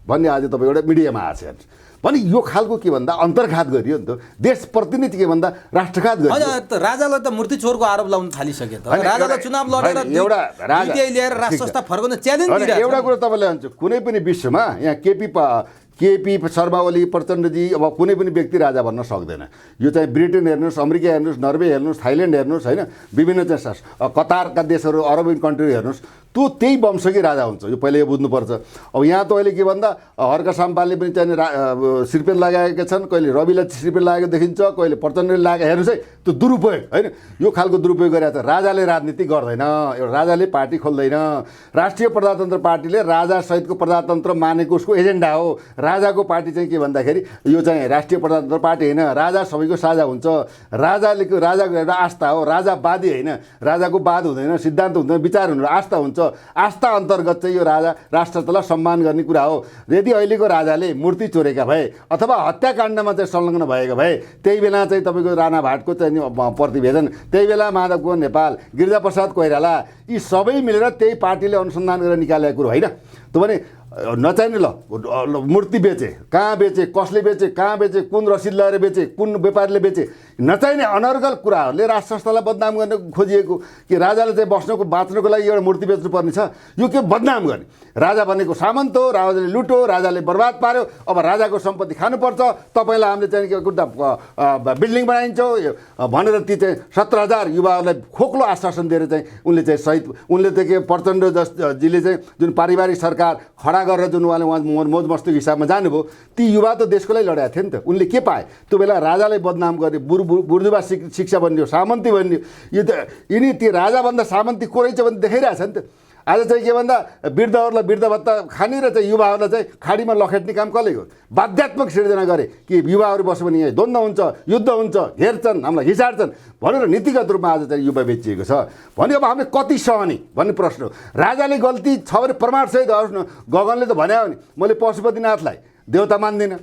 भन्ने आज तपाईँ एउटा मिडियामा आएको छ भने यो खालको के भन्दा अन्तर्घात गरियो नि त, देश प्रतिनिधि के भन्दा राष्ट्रघात गरियो। राजालाई त मूर्ति चोरको आरोप लाउन थालिसके त, राजालाई चुनाव लडेर एउटा राजा ल्याएर राज संस्था फर्काउन च्यालेन्ज दिइरहेको छ। एउटा कुरा तपाईँले भन्छ कुनै पनि विश्वमा यहाँ केपी शर्मा ओली प्रचण्डजी अब कुनै पनि व्यक्ति राजा बन्न सक्दैन। यो चाहिँ ब्रिटेन हेर्नुहोस्, अमेरिका हेर्नुहोस्, नर्वे हेर्नुहोस्, थाइल्यान्ड हेर्नुहोस् होइन, विभिन्न चाहिँ कतारका देशहरू, अरब कन्ट्री हेर्नुहोस्, त्यो त्यही वंशकै राजा हुन्छ। यो पहिले यो बुझ्नुपर्छ। अब यहाँ त अहिले के भन्दा हर्क साम्पाले पनि चाहिँ सिर्पेन लगाएका छन्, कहिले रविलाई सिर्पेन लागेको देखिन्छ, कहिले प्रचण्डले लागेको। हेर्नुहोस् है, त्यो दुरुपयोग होइन, यो खालको दुरुपयोग गरेर छ। राजाले राजनीति गर्दैन, एउटा राजाले पार्टी खोल्दैन। राष्ट्रिय प्रजातन्त्र पार्टीले राजासहितको प्रजातन्त्र मानेको उसको एजेन्डा हो। राजाको पार्टी चाहिँ के भन्दाखेरि यो चाहिँ राष्ट्रिय प्रजातन्त्र पार्टी होइन, राजा सबैको साझा हुन्छ। राजाको एउटा आस्था हो, राजावादी होइन, राजाको वाद हुँदैन, सिद्धान्त हुँदैन, विचार हुँदैन, आस्था हुन्छ। आस्था अन्तर्गत चाहिँ यो राजा राष्ट्रलाई सम्मान गर्ने कुरा हो। यदि अहिलेको राजाले मूर्ति चोरेका भए अथवा हत्याकाण्डमा चाहिँ संलग्न भएका भए, त्यही बेला चाहिँ तपाईँको राणा भाटको चाहिँ प्रतिवेदन, त्यही बेला माधव कुँवर नेपाल, गिरिजाप्रसाद कोइराला, यी सबै मिलेर त्यही पार्टीले अनुसन्धान गरेर निकालेको कुरो होइन। त्यो भने नचाहिने मूर्ति बेचे, कहाँ बेचे, कसले बेचे, कहाँ बेचे, कुन रसिद लगाएर बेचे, कुन व्यापारीले बेचे, नचाहिने अनर्गल कुराहरूले राष्ट्र संस्थालाई बदनाम गर्न खोजिएको कि राजाले चाहिँ बस्नको बाँच्नको लागि एउटा मूर्ति बेच्नुपर्ने छ, यो के बदनाम गर्ने। राजा भनेको सामन्त हो, राजाले लुट्यो, राजाले बर्बाद पार्यो, अब राजाको सम्पत्ति खानुपर्छ, तपाईँलाई हामीले चाहिँ के बिल्डिङ बनाइन्छ भनेर ती चाहिँ 17,000 युवाहरूलाई खोक्लो आश्वासन दिएर चाहिँ उनले चाहिँ सहित उनले चाहिँ के प्रचण्ड जीले चाहिँ जुन पारिवारिक सरकार खडा गरेर जुन उहाँले मौज मस्तीको हिसाबमा जानुभयो, ती युवा त देशको लागि लडेका थिए नि त। उनले के पाए? त्यो बेला राजालाई बदनाम गरे, बुर्जुवा शिक्षा बनियो, सामन्ती बनियो। यो त यिनी ती राजाभन्दा सामन्ती को रहेछ भने देखाइरहेछ नि त। आज चाहिँ के भन्दा वृद्धहरूलाई वृद्ध भत्ता खाने र चाहिँ युवाहरूलाई चाहिँ खाडीमा लखेट्ने काम कसले गर्यो? बाध्यात्मक सिर्जना गरे कि युवाहरू बस्यो भने यहाँ द्वन्द्व हुन्छ, युद्ध हुन्छ, हेर्छन्, हामीलाई हिसाड्छन् भनेर नीतिगत रूपमा आज चाहिँ युवा बेचिएको छ। भने अब हामीले कति सहने भन्ने प्रश्न हो। राजाले गल्ती छ भने प्रमाणसहित होस् न। गगनले त भन्यो नि, मैले पशुपतिनाथलाई देवता मान्दिनँ,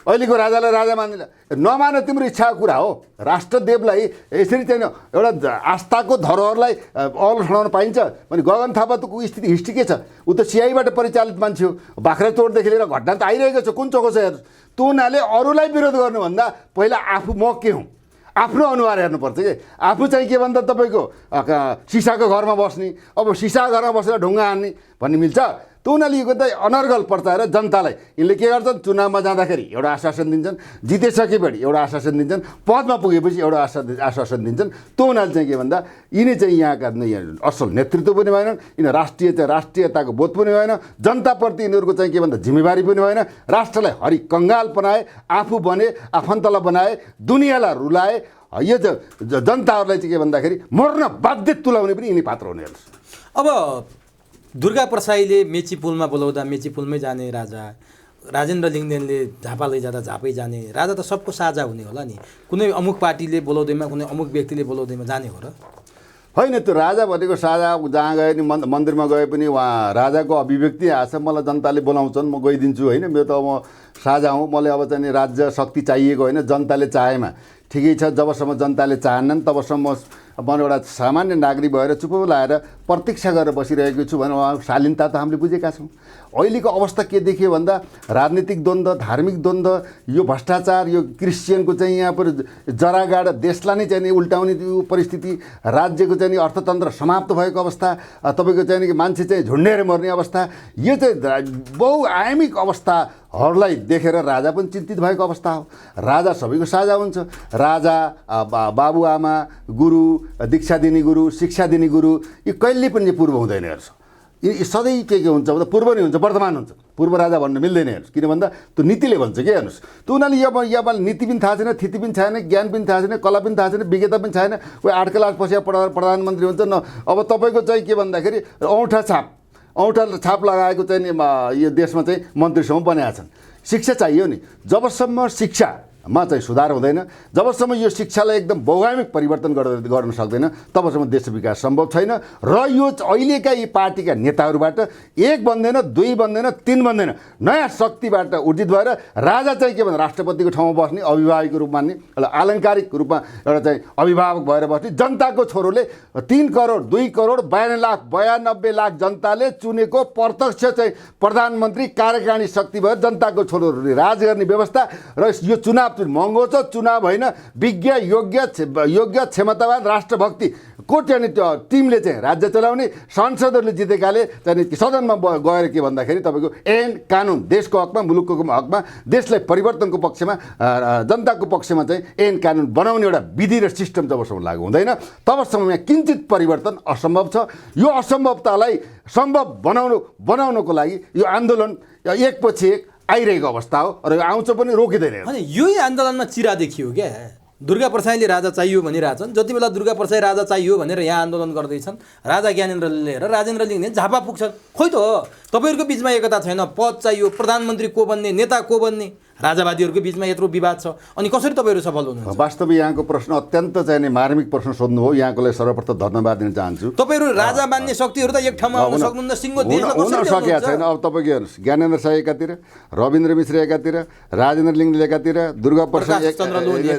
अहिलेको राजालाई राजा मान्दिनँ। नमान तिम्रो इच्छाको कुरा हो। राष्ट्रदेवलाई यसरी चाहिँ एउटा आस्थाको धरोहरलाई अलसडाउन पाइन्छ भने गगन थापाको स्थिति हिस्ट्री के छ? ऊ त सिआईबाट परिचालित मान्छे हो। बाख्रा चोरदेखि लिएर घटना त आइरहेको छ, कुन चोको छ हेर्नुहोस्। त्यो हुनाले अरूलाई विरोध गर्नुभन्दा पहिला आफू म के हुँ, आफ्नो अनुहार हेर्नुपर्छ कि। आफू चाहिँ के भन्दा तपाईँको सिसाको घरमा बस्ने, अब सिसाको घरमा बसेर ढुङ्गा हान्ने भन्ने मिल्छ? त्यो हुनाले यो त अनर्गल पर्चाएर जनतालाई यिनले के गर्छन्, चुनावमा जाँदाखेरि एउटा आश्वासन दिन्छन्, जितिसकेपछि एउटा आश्वासन दिन्छन्, पदमा पुगेपछि एउटा आश्वासन दिन्छन्। त्यो हुनाले चाहिँ के भन्दा यिनी चाहिँ यहाँका असल नेतृत्व पनि भएनन्, यिनी राष्ट्रियताको बोध पनि भएन, जनताप्रति यिनीहरूको चाहिँ के भन्दा जिम्मेवारी पनि भएन। राष्ट्रलाई हरि कङ्गाल बनाए, आफू बने, आफन्तलाई बनाए, दुनियाँलाई रुलाए। यो जनताहरूलाई चाहिँ के भन्दाखेरि मर्न बाध्य तुलाउने पनि यिनी पात्र हुने। अब दुर्गा प्रसाईले मेची पुलमा बोलाउँदा मेची पुलमै जाने राजा, राजेन्द्र लिङ्गदेनले झापा लैजाँदा झापै जाने राजा त सबको साझा हुने होला नि। कुनै अमुक पार्टीले बोलाउँदैमा, कुनै अमुक व्यक्तिले बोलाउँदैमा जाने हो र? होइन, त्यो राजा भनेको साझा। जहाँ गए नि मन्दिरमा गए पनि उहाँ राजाको अभिव्यक्ति आछ, मलाई जनताले बोलाउँछन् म गइदिन्छु होइन, मेरो त म साझा हुँ, मलाई अब चाहिँ राज्य शक्ति चाहिएको होइन, जनताले चाहेमा ठिकै छ। जबसम्म जनताले चाहन्नन् तबसम्म म एउटा सामान्य नागरिक भएर चुप लाएर प्रतीक्षा गरेर बसिरहेको छु भने उहाँ शालीनता त हामीले बुझेका छौँ। अहिलेको अवस्था के देखियो भन्दा राजनीतिक द्वन्द्व, धार्मिक द्वन्द्व, यो भ्रष्टाचार, यो क्रिस्चियनको चाहिँ यहाँ पर जरागाड देशलाई नै चाहिँ उल्टाउने यो परिस्थिति, राज्यको चाहिँ अर्थतन्त्र समाप्त भएको अवस्था, तपाईँको चाहिँ मान्छे चाहिँ झुन्डेर मर्ने अवस्था, यो चाहिँ बहुआयामिक अवस्थाहरूलाई देखेर राजा पनि चिन्तित भएको अवस्था हो। राजा सबैको साझा हुन्छ। राजा, बाबुआमा, गुरु, दीक्षा दिने गुरु, शिक्षा दिने गुरु, यो कहिले पनि पूर्व हुँदैन। हेर्नुहोस्, यी सधैँ के हुन्छ भन्दा पूर्व नै हुन्छ, वर्तमान हुन्छ। पूर्व राजा भन्न मिल्दैन। हेर्नुहोस्, किन भन्दा त्यो नीतिले भन्छ के। हेर्नुहोस्, त्यो हुनाले यहाँ नीति पनि थाहा छैन, थिति पनि छैन, ज्ञान पनि थाहा छैन, कला पनि थाहा छैन, विज्ञता पनि छैन। कोही 8 क्लास पछि प्रधानमन्त्री हुन्छ न। अब तपाईँको चाहिँ के भन्दाखेरि औँठा छाप लगाएको चाहिँ यो देशमा चाहिँ मन्त्रीसम्म बनाएका छन्। शिक्षा चाहियो नि। जबसम्म शिक्षामा चाहिँ सुधार हुँदैन, जबसम्म यो शिक्षालाई एकदम बहुआयामिक परिवर्तन गर्न सक्दैन, तबसम्म देश विकास सम्भव छैन। र यो अहिलेका यी पार्टीका नेताहरूबाट 1 बन्दैन, 2 बन्दैन, 3 बन्दैन, नयाँ शक्तिबाट उर्जित भएर राजा चाहिँ के भन्दा राष्ट्रपतिको ठाउँमा बस्ने, अभिभावकको रूपमा मान्ने, आलङ्कारिक रूपमा एउटा चाहिँ अभिभावक भएर बस्ने, जनताको छोरोले 3 करोड 2 करोड 92 लाख जनताले चुनेको प्रत्यक्ष चाहिँ प्रधानमन्त्री कार्यकारिणी शक्ति भएर जनताको छोरोहरूले राज गर्ने व्यवस्था। र यो चुनाव महँगो छ, चुनाव होइन, विज्ञ योग्य क्षमतावान राष्ट्रभक्ति कोट चाहिँ टिमले चाहिँ राज्य चलाउने, सांसदहरूले जितेकाले चाहिँ सदनमा गएर के भन्दाखेरि तपाईँको ऐन कानुन देशको हकमा, मुलुकको हकमा, देशलाई परिवर्तनको पक्षमा, जनताको पक्षमा चाहिँ ऐन कानुन बनाउने एउटा विधि र सिस्टम जबसम्म लागू हुँदैन तबसम्म यहाँ किञ्चित परिवर्तन असम्भव छ। यो असम्भवतालाई सम्भव बनाउनको लागि यो आन्दोलन एकपछि एक आइरहेको अवस्था हो र यो आउँछ पनि रोकिँदैन। अनि यही आन्दोलनमा चिरा देखियो क्या, दुर्गा प्रसाईले राजा चाहियो भनिरहेछन्। जति बेला दुर्गा प्रसाई राजा चाहियो भनेर यहाँ आन्दोलन गर्दैछन्, राजा ज्ञानेन्द्रले लिएर राजेन्द्र लिङ्गदेन झापा पुग्छन्। खोइ त हो, तपाईँहरूको बिचमा एकता छैन, पद चाहियो, प्रधानमन्त्री को बन्ने, नेता को बन्ने, राजावादीहरूको बिचमा यत्रो विवाद छ, अनि कसरी तपाईँहरू सफल हुनुहुन्छ? वास्तवमा यहाँको प्रश्न अत्यन्त चाहिँ मार्मिक प्रश्न सोध्नुभयो। यहाँको लागि सर्वप्रथम धन्यवाद दिन चाहन्छु। तपाईँहरू राजा मान्ने शक्तिहरू त एक ठाउँमा आउन सक्नुहुन्न, सिङ्गो देशमा हुन सकेको छैन। अब तपाईँको हेर्नुहोस्, ज्ञानेन्द्र शाह एकातिर, रविन्द्र मिश्र एकातिर, राजेन्द्र लिङ्गदेन एकातिर, दुर्गा प्रसाद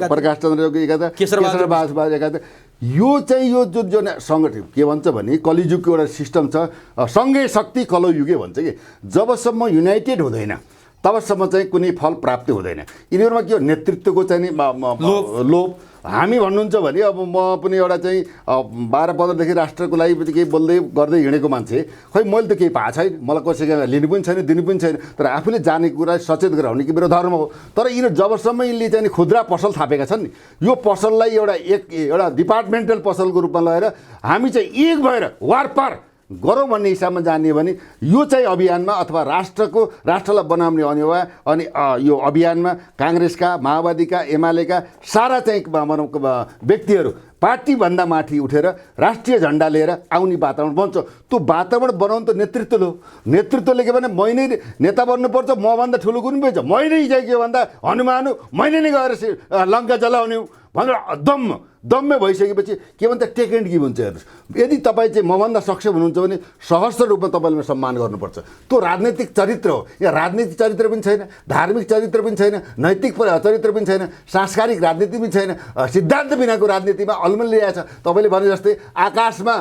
प्रकाश चन्द्र एकातिर, केशरबहादुर एकातिर। यो चाहिँ यो जुन सङ्गठन के भन्छ भने कलियुगको एउटा सिस्टम छ, सँगै शक्ति कलयुगे भन्छ कि जबसम्म युनाइटेड हुँदैन तबसम्म चाहिँ कुनै फल प्राप्त हुँदैन। यिनीहरूमा के हो, नेतृत्वको चाहिँ लोभ। हामी भन्नुहुन्छ भने अब म पनि एउटा चाहिँ 12-15देखि राष्ट्रको लागि केही बोल्दै गर्दै हिँडेको मान्छे, खोइ मैले त केही पाएको छैन, मलाई कसैको लिनु पनि छैन, दिनु पनि छैन, तर आफूले जानेको कुरा सचेत गराउने कि मेरो धर्म हो। तर यिनीहरू जबसम्म यिनले चाहिँ खुद्रा पसल थापेका छन् नि, यो पसललाई एउटा डिपार्टमेन्टल पसलको रूपमा लगेर हामी चाहिँ एक भएर वारपार गरौँ भन्ने हिसाबमा जाने भने यो चाहिँ अभियानमा अथवा राष्ट्रलाई बनाउने अनि यो अभियानमा काङ्ग्रेसका, माओवादीका, एमालेका सारा चाहिँ भनौँ व्यक्तिहरू पार्टीभन्दा माथि उठेर राष्ट्रिय झन्डा लिएर आउने वातावरण बन्छ। त्यो वातावरण बनाउनु त नेतृत्वले हो। नेतृत्वले के भने मै नै नेता बन्नुपर्छ, मभन्दा ठुलो कुनै पनि छ, मै नै चाहिँ के भन्दा हनुमान हो, मैले नै गएर लङ्का जलाउने हो भनेर दम्मे भइसकेपछि के भन्छ टेक एन्ड गिभ हुन्छ। हेर्नुहोस्, यदि तपाईँ चाहिँ मभन्दा सक्षम हुनुहुन्छ भने सहस्र रूपमा तपाईँले सम्मान गर्नुपर्छ। त्यो राजनैतिक चरित्र हो। यहाँ राजनीतिक चरित्र पनि छैन, धार्मिक चरित्र पनि छैन, नैतिक चरित्र पनि छैन, सांस्कारिक राजनीति पनि छैन, सिद्धान्त बिनाको राजनीतिमा अलमल ल्याएको छ। तपाईँले भने जस्तै आकाशमा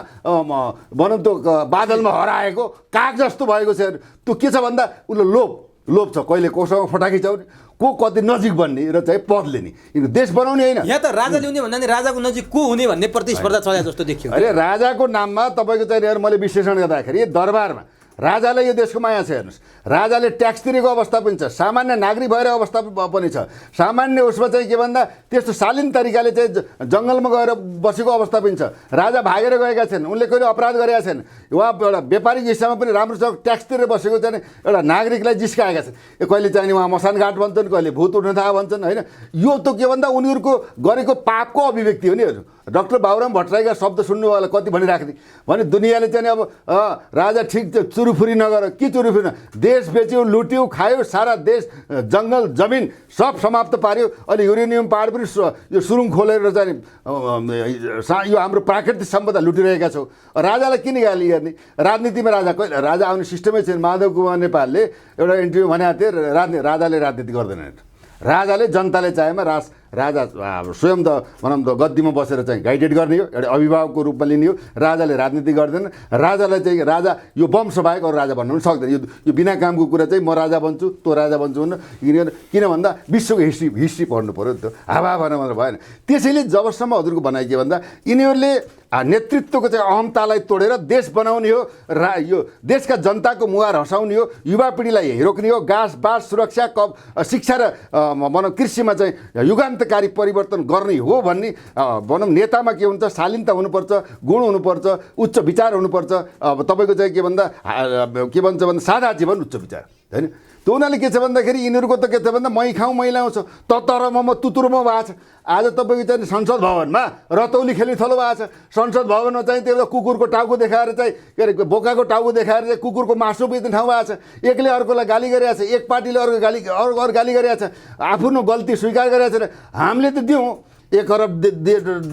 भनौँ त्यो बादलमा हराएको काग जस्तो भएको छ। त्यो के छ भन्दा उसले लोभ छ, कहिले कोसँग फटाकी चाउने, को कति नजिक बन्ने र चाहिँ पद लिने, देश बनाउने होइन। यहाँ त राजा ल्याउने भन्दा नि राजाको नजिक को हुने भन्ने प्रतिस्पर्धा चले जस्तो देखियो। अरे राजाको नाममा तपाईँको चाहिँ मैले विश्लेषण गर्दाखेरि दरबारमा राजालाई यो देशको माया छ। हेर्नुहोस्, राजाले ट्याक्स तिरेको अवस्था पनि छ, सामान्य नागरिक भएर अवस्था पनि छ, सामान्य उसमा चाहिँ के भन्दा त्यस्तो शालीन तरिकाले चाहिँ जङ्गलमा गएर बसेको अवस्था पनि छ। राजा भागेर गएका छन्, उनले कहिले अपराध गरेका छन्, उहाँ एउटा व्यापारिक हिस्सामा पनि राम्रोसँग ट्याक्स तिरेर बसेको चाहिँ एउटा नागरिकलाई जिस्काएका छन्। कहिले चाहिँ उहाँ मसानघाट भन्छन्, कहिले भूत उठ्न थाहा भन्छन् होइन। यो त के भन्दा उनीहरूको गरेको पापको अभिव्यक्ति हो नि। हेर्नु, डाक्टर बाबुराम भट्टराईका शब्द सुन्नुवाला कति भनिराख्ने भने दुनियाँले चाहिँ अब राजा ठिक चुरुफुरी नगर, के चुरुफुरी न, देश बेच्यो, लुट्यो, खायो, सारा देश जङ्गल जमिन सब समाप्त पार्यो। अहिले युरेनियम पहाड पनि यो सुरुङ खोलेर चाहिँ यो हाम्रो प्राकृतिक सम्पदा लुटिरहेका छौँ। राजालाई किन गाली गर्ने? राजनीतिमा राजा आउने सिस्टमै छैन। माधव कुमार नेपालले एउटा इन्टरभ्यू भनेको थिए, राजाले राजनीति गर्दैन, राजाले जनताले चाहेमा राजा स्वयं त भनौँ त गद्दीमा बसेर चाहिँ गाइडेड गर्ने हो, एउटा अभिभावकको रूपमा लिने हो। राजाले राजनीति गर्दैन। राजालाई चाहिँ राजा यो वंश बाहेक अरू राजा भन्नु पनि सक्दैन। यो बिना कामको कुरा चाहिँ म राजा बन्छु, तँ राजा बन्छु भन्नु, किन भन्दा विश्वको हिस्ट्री पढ्नु पऱ्यो नि त, हावा भएर भएन। त्यसैले जबसम्म हजुरको भनाइ के भन्दा यिनीहरूले नेतृत्वको चाहिँ अहमतालाई तोडेर देश बनाउने हो, यो देशका जनताको मुहार हँसाउने हो, युवा पिँढीलाई रोक्ने हो, घाँस बास सुरक्षा शिक्षा र भनौँ कृषिमा चाहिँ युगान्तकारी परिवर्तन गर्ने हो भन्ने भनौँ नेतामा के हुन्छ, शालीनता हुनुपर्छ, गुण हुनुपर्छ, उच्च विचार हुनुपर्छ। अब तपाईँको चाहिँ के भन्छ भन्दा सादा जीवन उच्च विचार होइन। त्यो उनीहरूले के छ भन्दाखेरि यिनीहरूको त के छ भन्दा मै खाउँ मै लाउँछ, ततरमा म तुतुरमा भएको छ। आज तपाईँको चाहिँ संसद भवनमा रतौली खेल्ने थलो भएको छ। संसद भवनमा चाहिँ त्यो कुकुरको टाउको देखाएर चाहिँ के अरे बोकाको टाउको देखाएर चाहिँ कुकुरको मासु बेच्ने ठाउँ भएको छ। एकले अर्कोलाई गाली गरिरहेको छ, एक पार्टीले अर्को गाली गरिरहेको छ, आफ्नो गल्ती स्वीकार गरिरहेको छ। हामीले त दिउँ, 1 अरब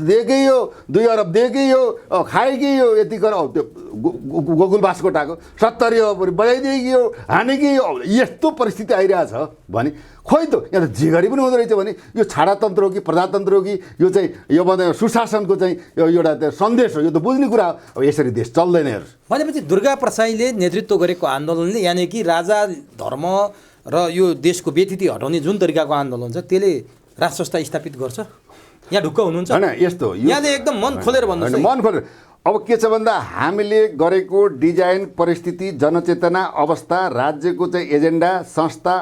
दिएकै हो, 2 अरब दिएकै हो, खाएकै हो, यति गरेर त्यो गोकुल बास कोटाको 70 हो बजाइदिएकै हो, हानेकै हो। यस्तो परिस्थिति आइरहेछ भने खोइ त यहाँ त जिगरी पनि हुँदो रहेछ भने यो छाडातन्त्र हो कि प्रजातन्त्र हो कि यो चाहिँ यो भन्दा सुशासनको चाहिँ एउटा सन्देश हो, यो त बुझ्ने कुरा हो। अब यसरी देश चल्दैन। हेर्नुहोस्, भनेपछि दुर्गा प्रसाईले नेतृत्व गरेको आन्दोलनले यानि कि राजा धर्म र यो देशको व्यतिथि हटाउने जुन तरिकाको आन्दोलन छ त्यसले राष्ट्र संस्था स्थापित गर्छ। यहाँ ढुक्क हुनुहुन्छ होइन यस्तो यहाँले एकदम मन खोलेर भन्नुहोस् मन खोलेर अब के छ भन्दा हामीले गरेको डिजाइन परिस्थिति जनचेतना अवस्था राज्यको चाहिँ एजेन्डा संस्था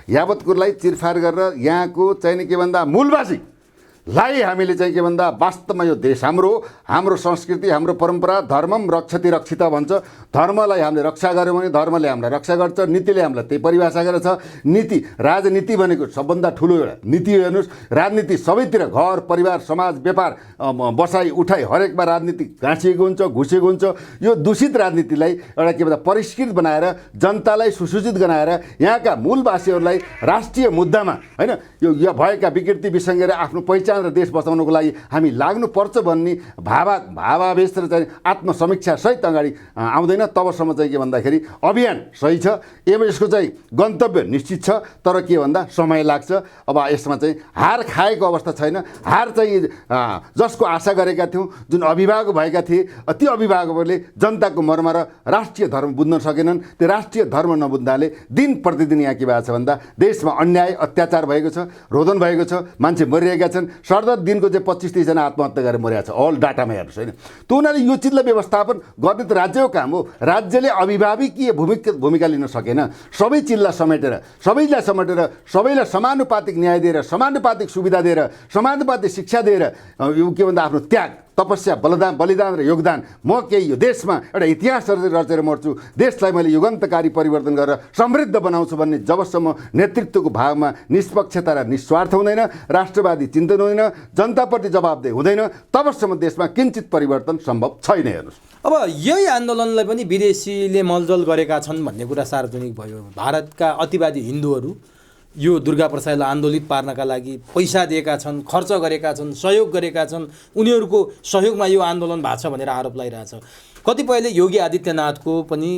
यावत कुरालाई चिरफार गरेर यहाँको चाहिँ नि के भन्दा मूलवासीलाई हामीले चाहिँ के भन्दा वास्तवमा यो देश हाम्रो संस्कृति हाम्रो परम्परा धर्मम रक्षति रक्षित भन्छ धर्मलाई हामीले रक्षा गऱ्यौँ भने धर्मले हामीलाई रक्षा गर्छ नीतिले हामीलाई त्यही परिभाषा गरेछ नीति राजनीति भनेको सबभन्दा ठुलो एउटा नीति हेर्नुहोस् राजनीति सबैतिर घर परिवार समाज व्यापार बसाइ उठाइ हरेकमा राजनीति गाँसिएको हुन्छ घुसेको हुन्छ यो दूषित राजनीतिलाई एउटा के भन्दा परिष्कृत बनाएर जनतालाई सुसूचित बनाएर यहाँका मूलवासीहरूलाई राष्ट्रिय मुद्दामा होइन यो भएका विकृति विसङ्गेर आफ्नो पहिचान र देश बचाउनको लागि हामी लाग्नुपर्छ भन्ने भावावेश र चाहिँ आत्मसमीक्षा सहित अगाडि आउँदैन तबसम्म चाहिँ के भन्दाखेरि अभियान सही छ यसको चाहिँ गन्तव्य निश्चित छ तर के भन्दा समय लाग्छ अब यसमा चाहिँ हार खाएको अवस्था छैन हार चाहिँ जसको आशा गरेका थियौँ जुन अभिभावक भएका थिए ती अभिभावकहरूले जनताको मर्म र राष्ट्रिय धर्म बुझ्न सकेनन् त्यो राष्ट्रिय धर्म नबुझ्नाले दिन प्रतिदिन यहाँ के भएको छ भन्दा देशमा अन्याय अत्याचार भएको छ रोदन भएको छ मान्छे मरिरहेका छन् सरदर दिनको चाहिँ 25-30 जना आत्महत्या गरेर मरेको छ अल डाटामा हेर्नुहोस् होइन त उनीहरूले यो चिजलाई व्यवस्थापन गर्ने त राज्यको काम हो राज्यले अभिभावकीय भूमिका लिन सकेन सबै चिजलाई समेटेर सबैलाई समानुपातिक न्याय दिएर समानुपातिक सुविधा दिएर समानुपातिक शिक्षा दिएर यो के भन्दा आफ्नो त्याग तपस्या बलिदान र योगदान म केही यो देशमा एउटा इतिहास रचेर मर्छु देशलाई मैले युगान्तकारी परिवर्तन गरेर समृद्ध बनाउँछु भन्ने जबसम्म नेतृत्वको भावमा निष्पक्षता र निस्वार्थ हुँदैन राष्ट्रवादी चिन्तन हुँदैन जनताप्रति जवाबदेही हुँदैन तबसम्म देशमा किञ्चित परिवर्तन सम्भव छैन हेर्नुहोस् अब यही आन्दोलनलाई पनि विदेशीले मलजल गरेका छन् भन्ने कुरा सार्वजनिक भयो भारतका अतिवादी हिन्दूहरू यो दुर्गा प्रसादलाई आन्दोलित पार्नका लागि पैसा दिएका छन् खर्च गरेका छन् सहयोग गरेका छन् उनीहरूको सहयोगमा यो आन्दोलन भएको छ भनेर आरोप लगाइरहेछ कतिपयले योगी आदित्यनाथको पनि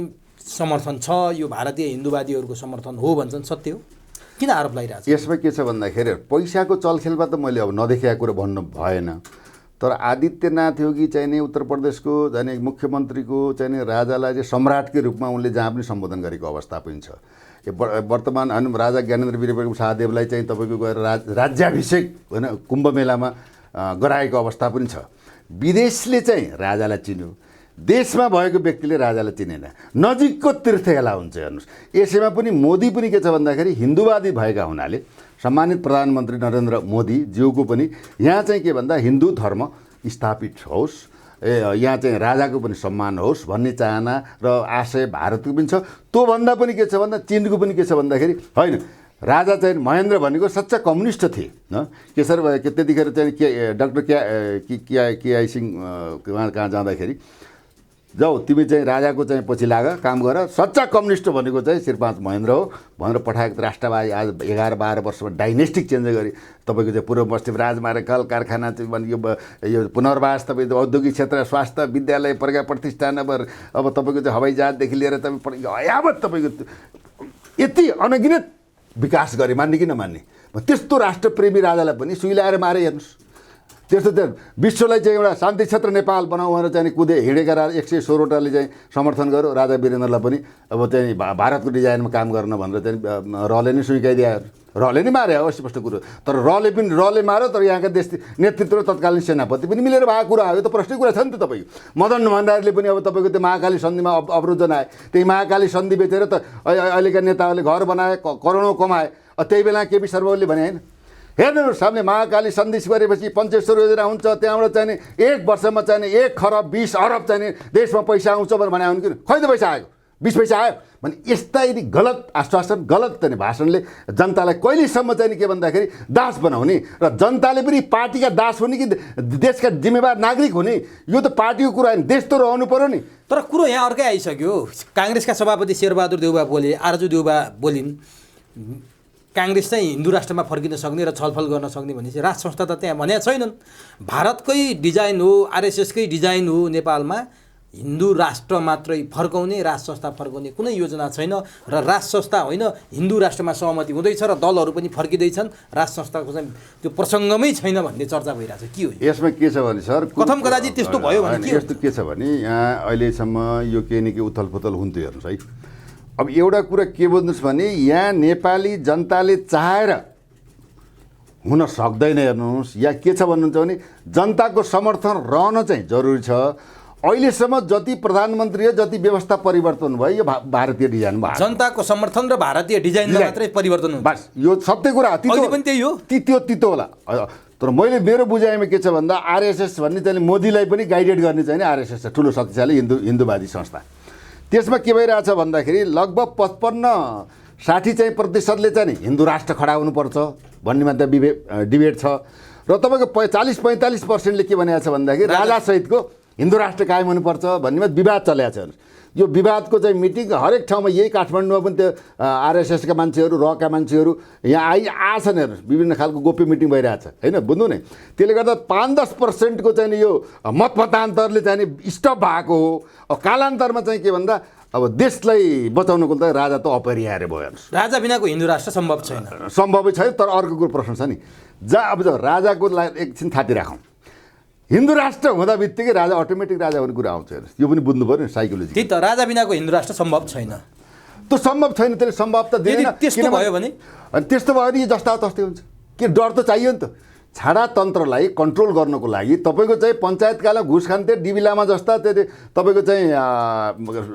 समर्थन छ यो भारतीय हिन्दूवादीहरूको समर्थन हो भन्छन् सत्य हो किन आरोप लगाइरहेछ यसमा के छ भन्दाखेरि पैसाको चलखेलमा त मैले अब नदेखेका कुरा भन्नु भएन तर आदित्यनाथ योगी चाहिँ नि उत्तर प्रदेशको चाहिँ मुख्यमन्त्रीको चाहिँ राजालाई चाहिँ सम्राटकै रूपमा उनले जहाँ पनि सम्बोधन गरेको अवस्था पनि छ वर्तमान राजा ज्ञानेन्द्र वीरप्रताप शाहदेवलाई चाहिँ तपाईँको गएर राज्याभिषेक होइन कुम्भ मेलामा गराएको अवस्था पनि छ विदेशले चाहिँ राजालाई चिन्यो देशमा भएको व्यक्तिले राजालाई चिनेन नजिकको तीर्थयाला हुन्छ हेर्नुहोस् यसैमा पनि मोदी पनि के छ भन्दाखेरि हिन्दूवादी भएका हुनाले सम्मानित प्रधानमन्त्री नरेन्द्र मोदी ज्यूको पनि यहाँ चाहिँ के भन्दा हिन्दू धर्म स्थापित होस् यहाँ चाहिँ राजाको पनि सम्मान होस् भन्ने चाहना र आशय भारतको पनि छ त्योभन्दा पनि के छ भन्दा चीनको पनि के छ भन्दाखेरि होइन राजा चाहिँ महेन्द्र भनेको सच्चा कम्युनिस्ट थिए न केसर त्यतिखेर चाहिँ डाक्टर केआई सिंह कहाँ जाँदाखेरि जाऊ तिमी चाहिँ राजाको चाहिँ पछि लाग काम गर सच्चा कम्युनिस्ट भनेको चाहिँ श्रीपाँच महेन्द्र हो भनेर पठाएको राष्ट्रवादी आज 11-12 वर्षमा डाइनेस्टिक चेन्ज गरी तपाईँको चाहिँ पूर्व पश्चिम राजमार्ग कल कारखाना चाहिँ यो पुनर्वास तपाईँको औद्योगिक क्षेत्र स्वास्थ्य विद्यालय प्रज्ञा प्रतिष्ठान अब तपाईँको चाहिँ हवाई जहाजदेखि लिएर तपाईँ यावत तपाईँको यति अनगिनत विकास गरे मान्ने कि नमान्ने त्यस्तो राष्ट्रप्रेमी राजालाई पनि सुइलाएर मारे हेर्नुहोस् त्यस्तो चाहिँ विश्वलाई चाहिँ एउटा शान्ति क्षेत्र नेपाल बनाऊ भनेर चाहिँ कुदे हिँडेका 116वटाले चाहिँ समर्थन गर्यो राजा वीरेन्द्रलाई पनि अब चाहिँ भारतको डिजाइनमा काम गर्न भनेर चाहिँ रले नै स्वीकारिदियो रले नै मारे हो स्पष्ट कुरो तर रले मार्यो तर यहाँका देश नेतृत्व र तत्कालीन सेनापति पनि मिलेर भएको कुरा हो यो त प्रश्नै कुरा छ नि त तपाईँको मदन भण्डारीले पनि अब तपाईँको त्यो महाकाली सन्धिमा अवरोधन आए त्यही महाकाली सन्धि बेचेर त अहिलेका नेताहरूले घर बनाए करोडौँ कमाए त्यही बेला केपी शर्मा ओलीले भने होइन हेर्नुहोस् हामीले महाकाली सन्धि गरेपछि पञ्चेश्वर योजना हुन्छ त्यहाँबाट चाहिँ 1 वर्षमा चाहिँ 1 खरब 20 अरब चाहिँ देशमा पैसा आउँछ भनेर भने कि खै त पैसा आयो 20 पैसा आयो भने यस्ता यदि गलत आश्वासन गलत चाहिँ भाषणले जनतालाई कहिलेसम्म चाहिँ के भन्दाखेरि दास बनाउने र जनताले पनि पार्टीका दास हुने कि देशका जिम्मेवार नागरिक हुने यो त पार्टीको कुरा होइन देश त रहनु पर्यो नि तर कुरो यहाँ अर्कै आइसक्यो काङ्ग्रेसका सभापति शेरबहादुर देउवा बोले आरजु देउवा बोलिन् काङ्ग्रेस चाहिँ हिन्दू राष्ट्रमा फर्किन सक्ने र छलफल गर्न सक्ने भनेपछि राज संस्था त त्यहाँ भनेका छैनन् भारतकै डिजाइन हो आरएसएसकै डिजाइन हो नेपालमा हिन्दू राष्ट्र मात्रै फर्काउने राज संस्था फर्काउने कुनै योजना छैन र राज संस्था होइन हिन्दू राष्ट्रमा सहमति हुँदैछ र दलहरू पनि फर्किँदैछन् राज संस्थाको चाहिँ त्यो प्रसङ्गमै छैन भन्ने चर्चा भइरहेछ के हो यसमा के छ भने सर कथम कदाचित त्यस्तो भयो भने यस्तो के छ भने यहाँ अहिलेसम्म यो केही न केही उथलपुथल हुन्थ्यो हेर्नुहोस् है अब एउटा कुरा के बुझ्नुहोस् भने यहाँ नेपाली जनताले चाहेर हुन सक्दैन हेर्नुहोस्, या के छ भन्नुहुन्छ भने जनताको समर्थन रहन चाहिँ जरुरी छ। अहिलेसम्म जति प्रधानमन्त्री जति व्यवस्था परिवर्तन भयो यो भारतीय डिजाइनमा भएको। जनताको समर्थन र भारतीय डिजाइनमा मात्रै परिवर्तन हुन्छ। बस यो सत्य कुरा अहिले पनि त्यही हो। तितो होला। तर मैले मेरो बुझाइमा के छ भन्दा आरएसएस भन्ने चाहिँ मोदीलाई पनि गाइडेड गर्ने चाहिँ आरएसएस ठुलो शक्तिशाली हिन्दूवादी संस्था। त्यसमा के भइरहेछ भन्दाखेरि लगभग 55-60 चाहिँ प्रतिशतले चाहिँ हिन्दू राष्ट्र खडा हुनुपर्छ भन्नेमा त्यहाँ डिबेट छ। र तपाईँको 40-45%ले के भनेको छ भन्दाखेरि राजासहितको हिन्दू राष्ट्र कायम हुनुपर्छ भन्नेमा विवाद चलेको छ। यो विवादको चाहिँ मिटिङ हरेक ठाउँमा, यही काठमाडौँमा पनि त्यो आरएसएसका मान्छेहरू रका मान्छेहरू यहाँ आएछन्। हेर्नुहोस् विभिन्न खालको गोप्य मिटिङ भइरहेछ होइन, बुझ्नु नै। त्यसले गर्दा 5-10%को चाहिँ यो मतमतान्तरले चाहिँ स्टप भएको हो। कालान्तरमा चाहिँ के भन्दा अब देशलाई बचाउनुको त राजा त अपरिहार्य भयो। हेर्नुहोस् राजा बिनाको हिन्दू राष्ट्र सम्भव छैन। सम्भवै छैन। तर अर्को कुरो प्रश्न छ नि, अब राजाको एकछिन थाती राखौँ। हिन्दू राष्ट्र हुँदा बित्तिकै राजा अटोमेटिक राजा भन्ने कुरा आउँछ। हेर्नुहोस् यो पनि बुझ्नु पऱ्यो नि साइकोलोजी। त्यही त राजा बिनाको हिन्दू राष्ट्र सम्भव छैन। त्यो सम्भव छैन, त्यसले सम्भव त दिएन। त्यस्तो भयो भने अनि त्यस्तो भयो भने जस्ता तस्तै हुन्छ। के डर त चाहियो नि त। छाडा तन्त्रलाई कन्ट्रोल गर्नको लागि तपाईँको चाहिँ पञ्चायतकालमा घुस खान्थे डिबी लामा जस्ता तपाईँको चाहिँ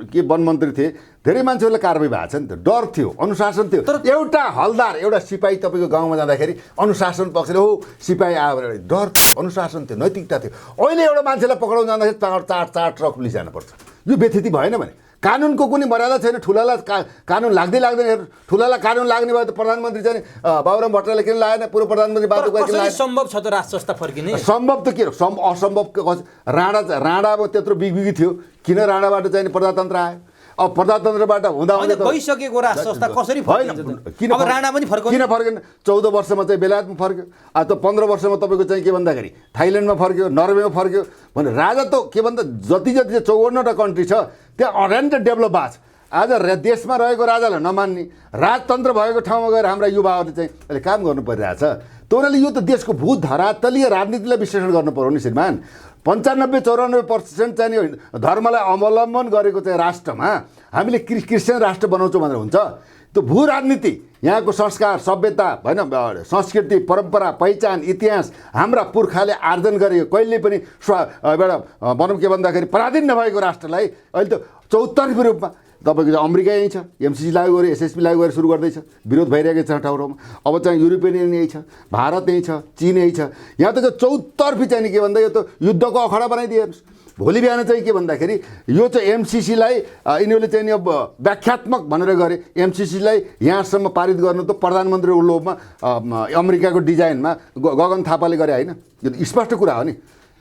के वन मन्त्री थिए, धेरै मान्छेहरूलाई कारवाही भएको छ नि त। डर थियो, अनुशासन थियो। तर एउटा हलदार एउटा सिपाही तपाईँको गाउँमा जाँदाखेरि अनुशासन पक्षले हो सिपाही आयो भने डर थियो, अनुशासन थियो, नैतिकता थियो। अहिले एउटा मान्छेलाई पक्राउन जाँदाखेरि चार ट्रक पुलिस जानुपर्छ। यो व्यथिति भएन भने कानुनको कुनै मर्यादा छैन। ठुलालाई कानुन लाग्दैन। ठुलालाई कानुन लाग्ने भयो त प्रधानमन्त्री चाहिँ बाबुराम भट्टराईले किन लागेन, पूर्व प्रधानमन्त्री कसरी सम्भव छ त राष्ट्र संस्था फर्किने? सम्भव त के हो, असम्भव। राणा अब त्यत्रो बिगबिगी थियो, किन राणाबाट चाहिँ प्रजातन्त्र आयो? अब प्रजातन्त्रबाट हुँदा गइसकेको राष्ट्र संस्था कसरी फर्किन्छ? अब राणा पनि किन फर्केन? 14 वर्षमा चाहिँ बेलायतमा फर्क्यो। अब त 15 वर्षमा तपाईँको चाहिँ के भन्दाखेरि थाइल्यान्डमा फर्क्यो, नर्वेमा फर्क्यो भने राजा त के भन्दा जति 54वटा कन्ट्री छ त्यहाँ अरेन्ट डेभलप भएको छ। आज देशमा रहेको राजालाई नमान्ने, राजतन्त्र भएको ठाउँमा गएर हाम्रा युवाहरूले चाहिँ अहिले काम गर्नु परिरहेछ। त्यो हुनाले यो त देशको भू धरातलीय राजनीतिलाई विश्लेषण गर्नु पर्यो नि श्रीमान। 95-94% चाहिँ धर्मलाई अवलम्बन गरेको चाहिँ राष्ट्रमा हामीले क्रिस्चियन राष्ट्र बनाउँछौँ भनेर हुन्छ? त्यो भू राजनीति, यहाँको संस्कार, सभ्यता होइन, संस्कृति, परम्परा, पहिचान, इतिहास हाम्रा पुर्खाले आर्जन गरेको कहिले पनि एउटा भनौँ के भन्दाखेरि पराधीन नभएको राष्ट्रलाई अहिले त चौतर्फी रूपमा तपाईँको चाहिँ अमेरिका यहीँ छ, एमसिसी लागू गऱ्यो, एसएसपी लागू गरेर सुरु गर्दैछ, विरोध भइरहेको छ ठाउँमा। अब चाहिँ युरोपियन युनियन यही छ, भारत यही छ, चिन यही छ। यहाँ त चौतर्फी चाहिँ के भन्दा यो त युद्धको अखडा बनाइदिए। भोलि बिहान चाहिँ के भन्दाखेरि यो चाहिँ एमसिसीलाई यिनीहरूले चाहिँ अब व्याख्यात्मक भनेर गरे। एमसिसीलाई यहाँसम्म पारित गर्नु त प्रधानमन्त्रीको लोभमा अमेरिकाको डिजाइनमा गगन थापाले गरे होइन? यो त स्पष्ट कुरा हो नि।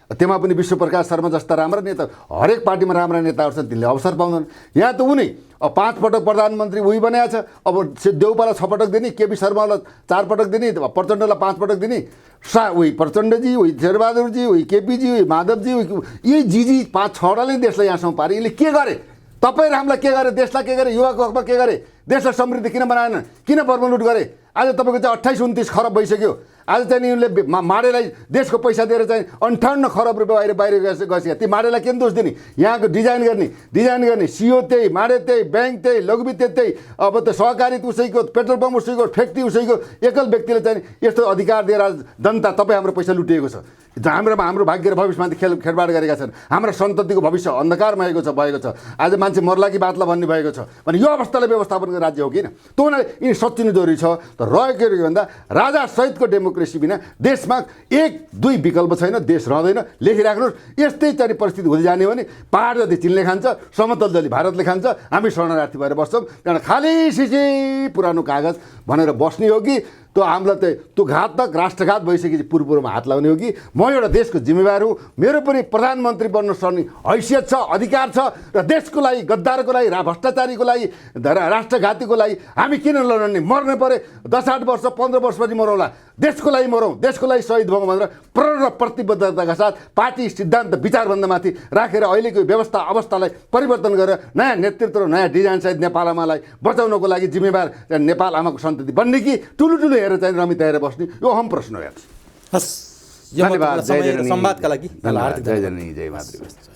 त्यहाँ पनि विश्वप्रकाश शर्मा जस्ता राम्रा नेता, हरेक पार्टीमा राम्रा नेताहरू छन्, तिनले अवसर पाउँदैन। यहाँ त उनी 5 पटक प्रधानमन्त्री उही बनाएको छ। अब देउपालाई 6 पटक दिने, केपी शर्मालाई 4 पटक दिने, प्रचण्डलाई 5 पटक दिने। उही प्रचण्डजी, उही शेरबहादुरजी, उही केपीजी, उही माधवजी, यही जीजी 5-6वटाले देशलाई यहाँसम्म पारे। यसले के गरे? तपाईँ हामीलाई के गरे? देशलाई के गरे? युवाको हकमा के गरे? देशलाई समृद्धि किन बनाएन? किन बर्मलुट गरे? आज तपाईँको चाहिँ 28-29 खरब भइसक्यो। आज चाहिँ यिनले माडेलाई देशको पैसा दिएर चाहिँ 58 खरब रुपियाँ बाहिर गइसक्यो। ती माडेलाई किन दोष दिने? यहाँको डिजाइन गर्ने सिओ त्यही, माडे त्यही, ब्याङ्क त्यही, लघुवित्त त्यही, अब त सहकारी उसैको, पेट्रोल पम्प उसैको, फ्याक्ट्री उसैको। एकल व्यक्तिले चाहिँ यस्तो अधिकार दिएर जनता तपाईँ हाम्रो पैसा लुटिएको छ। हाम्रो भाग्य र भविष्यमाथि खेलबाड गरेका छन्। हाम्रा सन्ततिको भविष्य अन्धकारमा भएको छ। आज मान्छे मर्ला कि बाँच्ला भन्ने भएको छ भने यो अवस्थालाई व्यवस्थापन गर्ने राज्य हो किन? त्यो हुनाले यिनी सचिनु जरुरी छ। तर रहेको के भन्दा राजा सहितको डेमोक्रेसी बिना देशमा 1-2 विकल्प छैन, देश रहँदैन। लेखिराख्नुहोस्, यस्तै चाहिँ परिस्थिति हुँदै जाने भने पहाड जति चिनले खान्छ, समतल जति भारतले खान्छ, हामी शरणार्थी भएर बस्छौँ। त्यहाँबाट खाली सिसी पुरानो कागज भनेर बस्ने हो कि त्यो हामीलाई चाहिँ त्यो घातक राष्ट्रघात भइसकेपछि पूर्वमा हात लगाउने हो कि म एउटा देशको जिम्मेवार हुँ, मेरो पनि प्रधानमन्त्री बन्न सक्ने हैसियत छ, अधिकार छ र देशको लागि, गद्दारको लागि, भ्रष्टाचारीको लागि, राष्ट्रघातीको लागि हामी किन लड्ने? मर्ने परे 10-8 वर्ष 15 वर्षपछि मरौँला, देशको लागि मरौँ, देशको लागि शहीद भयौँ भनेर प्रण र प्रतिबद्धताका साथ पार्टी सिद्धान्त विचारबन्धमाथि राखेर अहिलेको व्यवस्था अवस्थालाई परिवर्तन गरेर नयाँ नेतृत्व र नयाँ डिजाइनसहित नेपाल आमालाई बचाउनको लागि जिम्मेवार नेपाल आमाको सन्तति बन्ने कि ठुलो हेरेर चाहिँ रमिता हेरेर बस्ने? यो अहम प्रश्न हो। धन्यवाद। संवादका लागि जय जननी, जय मातृभाषा।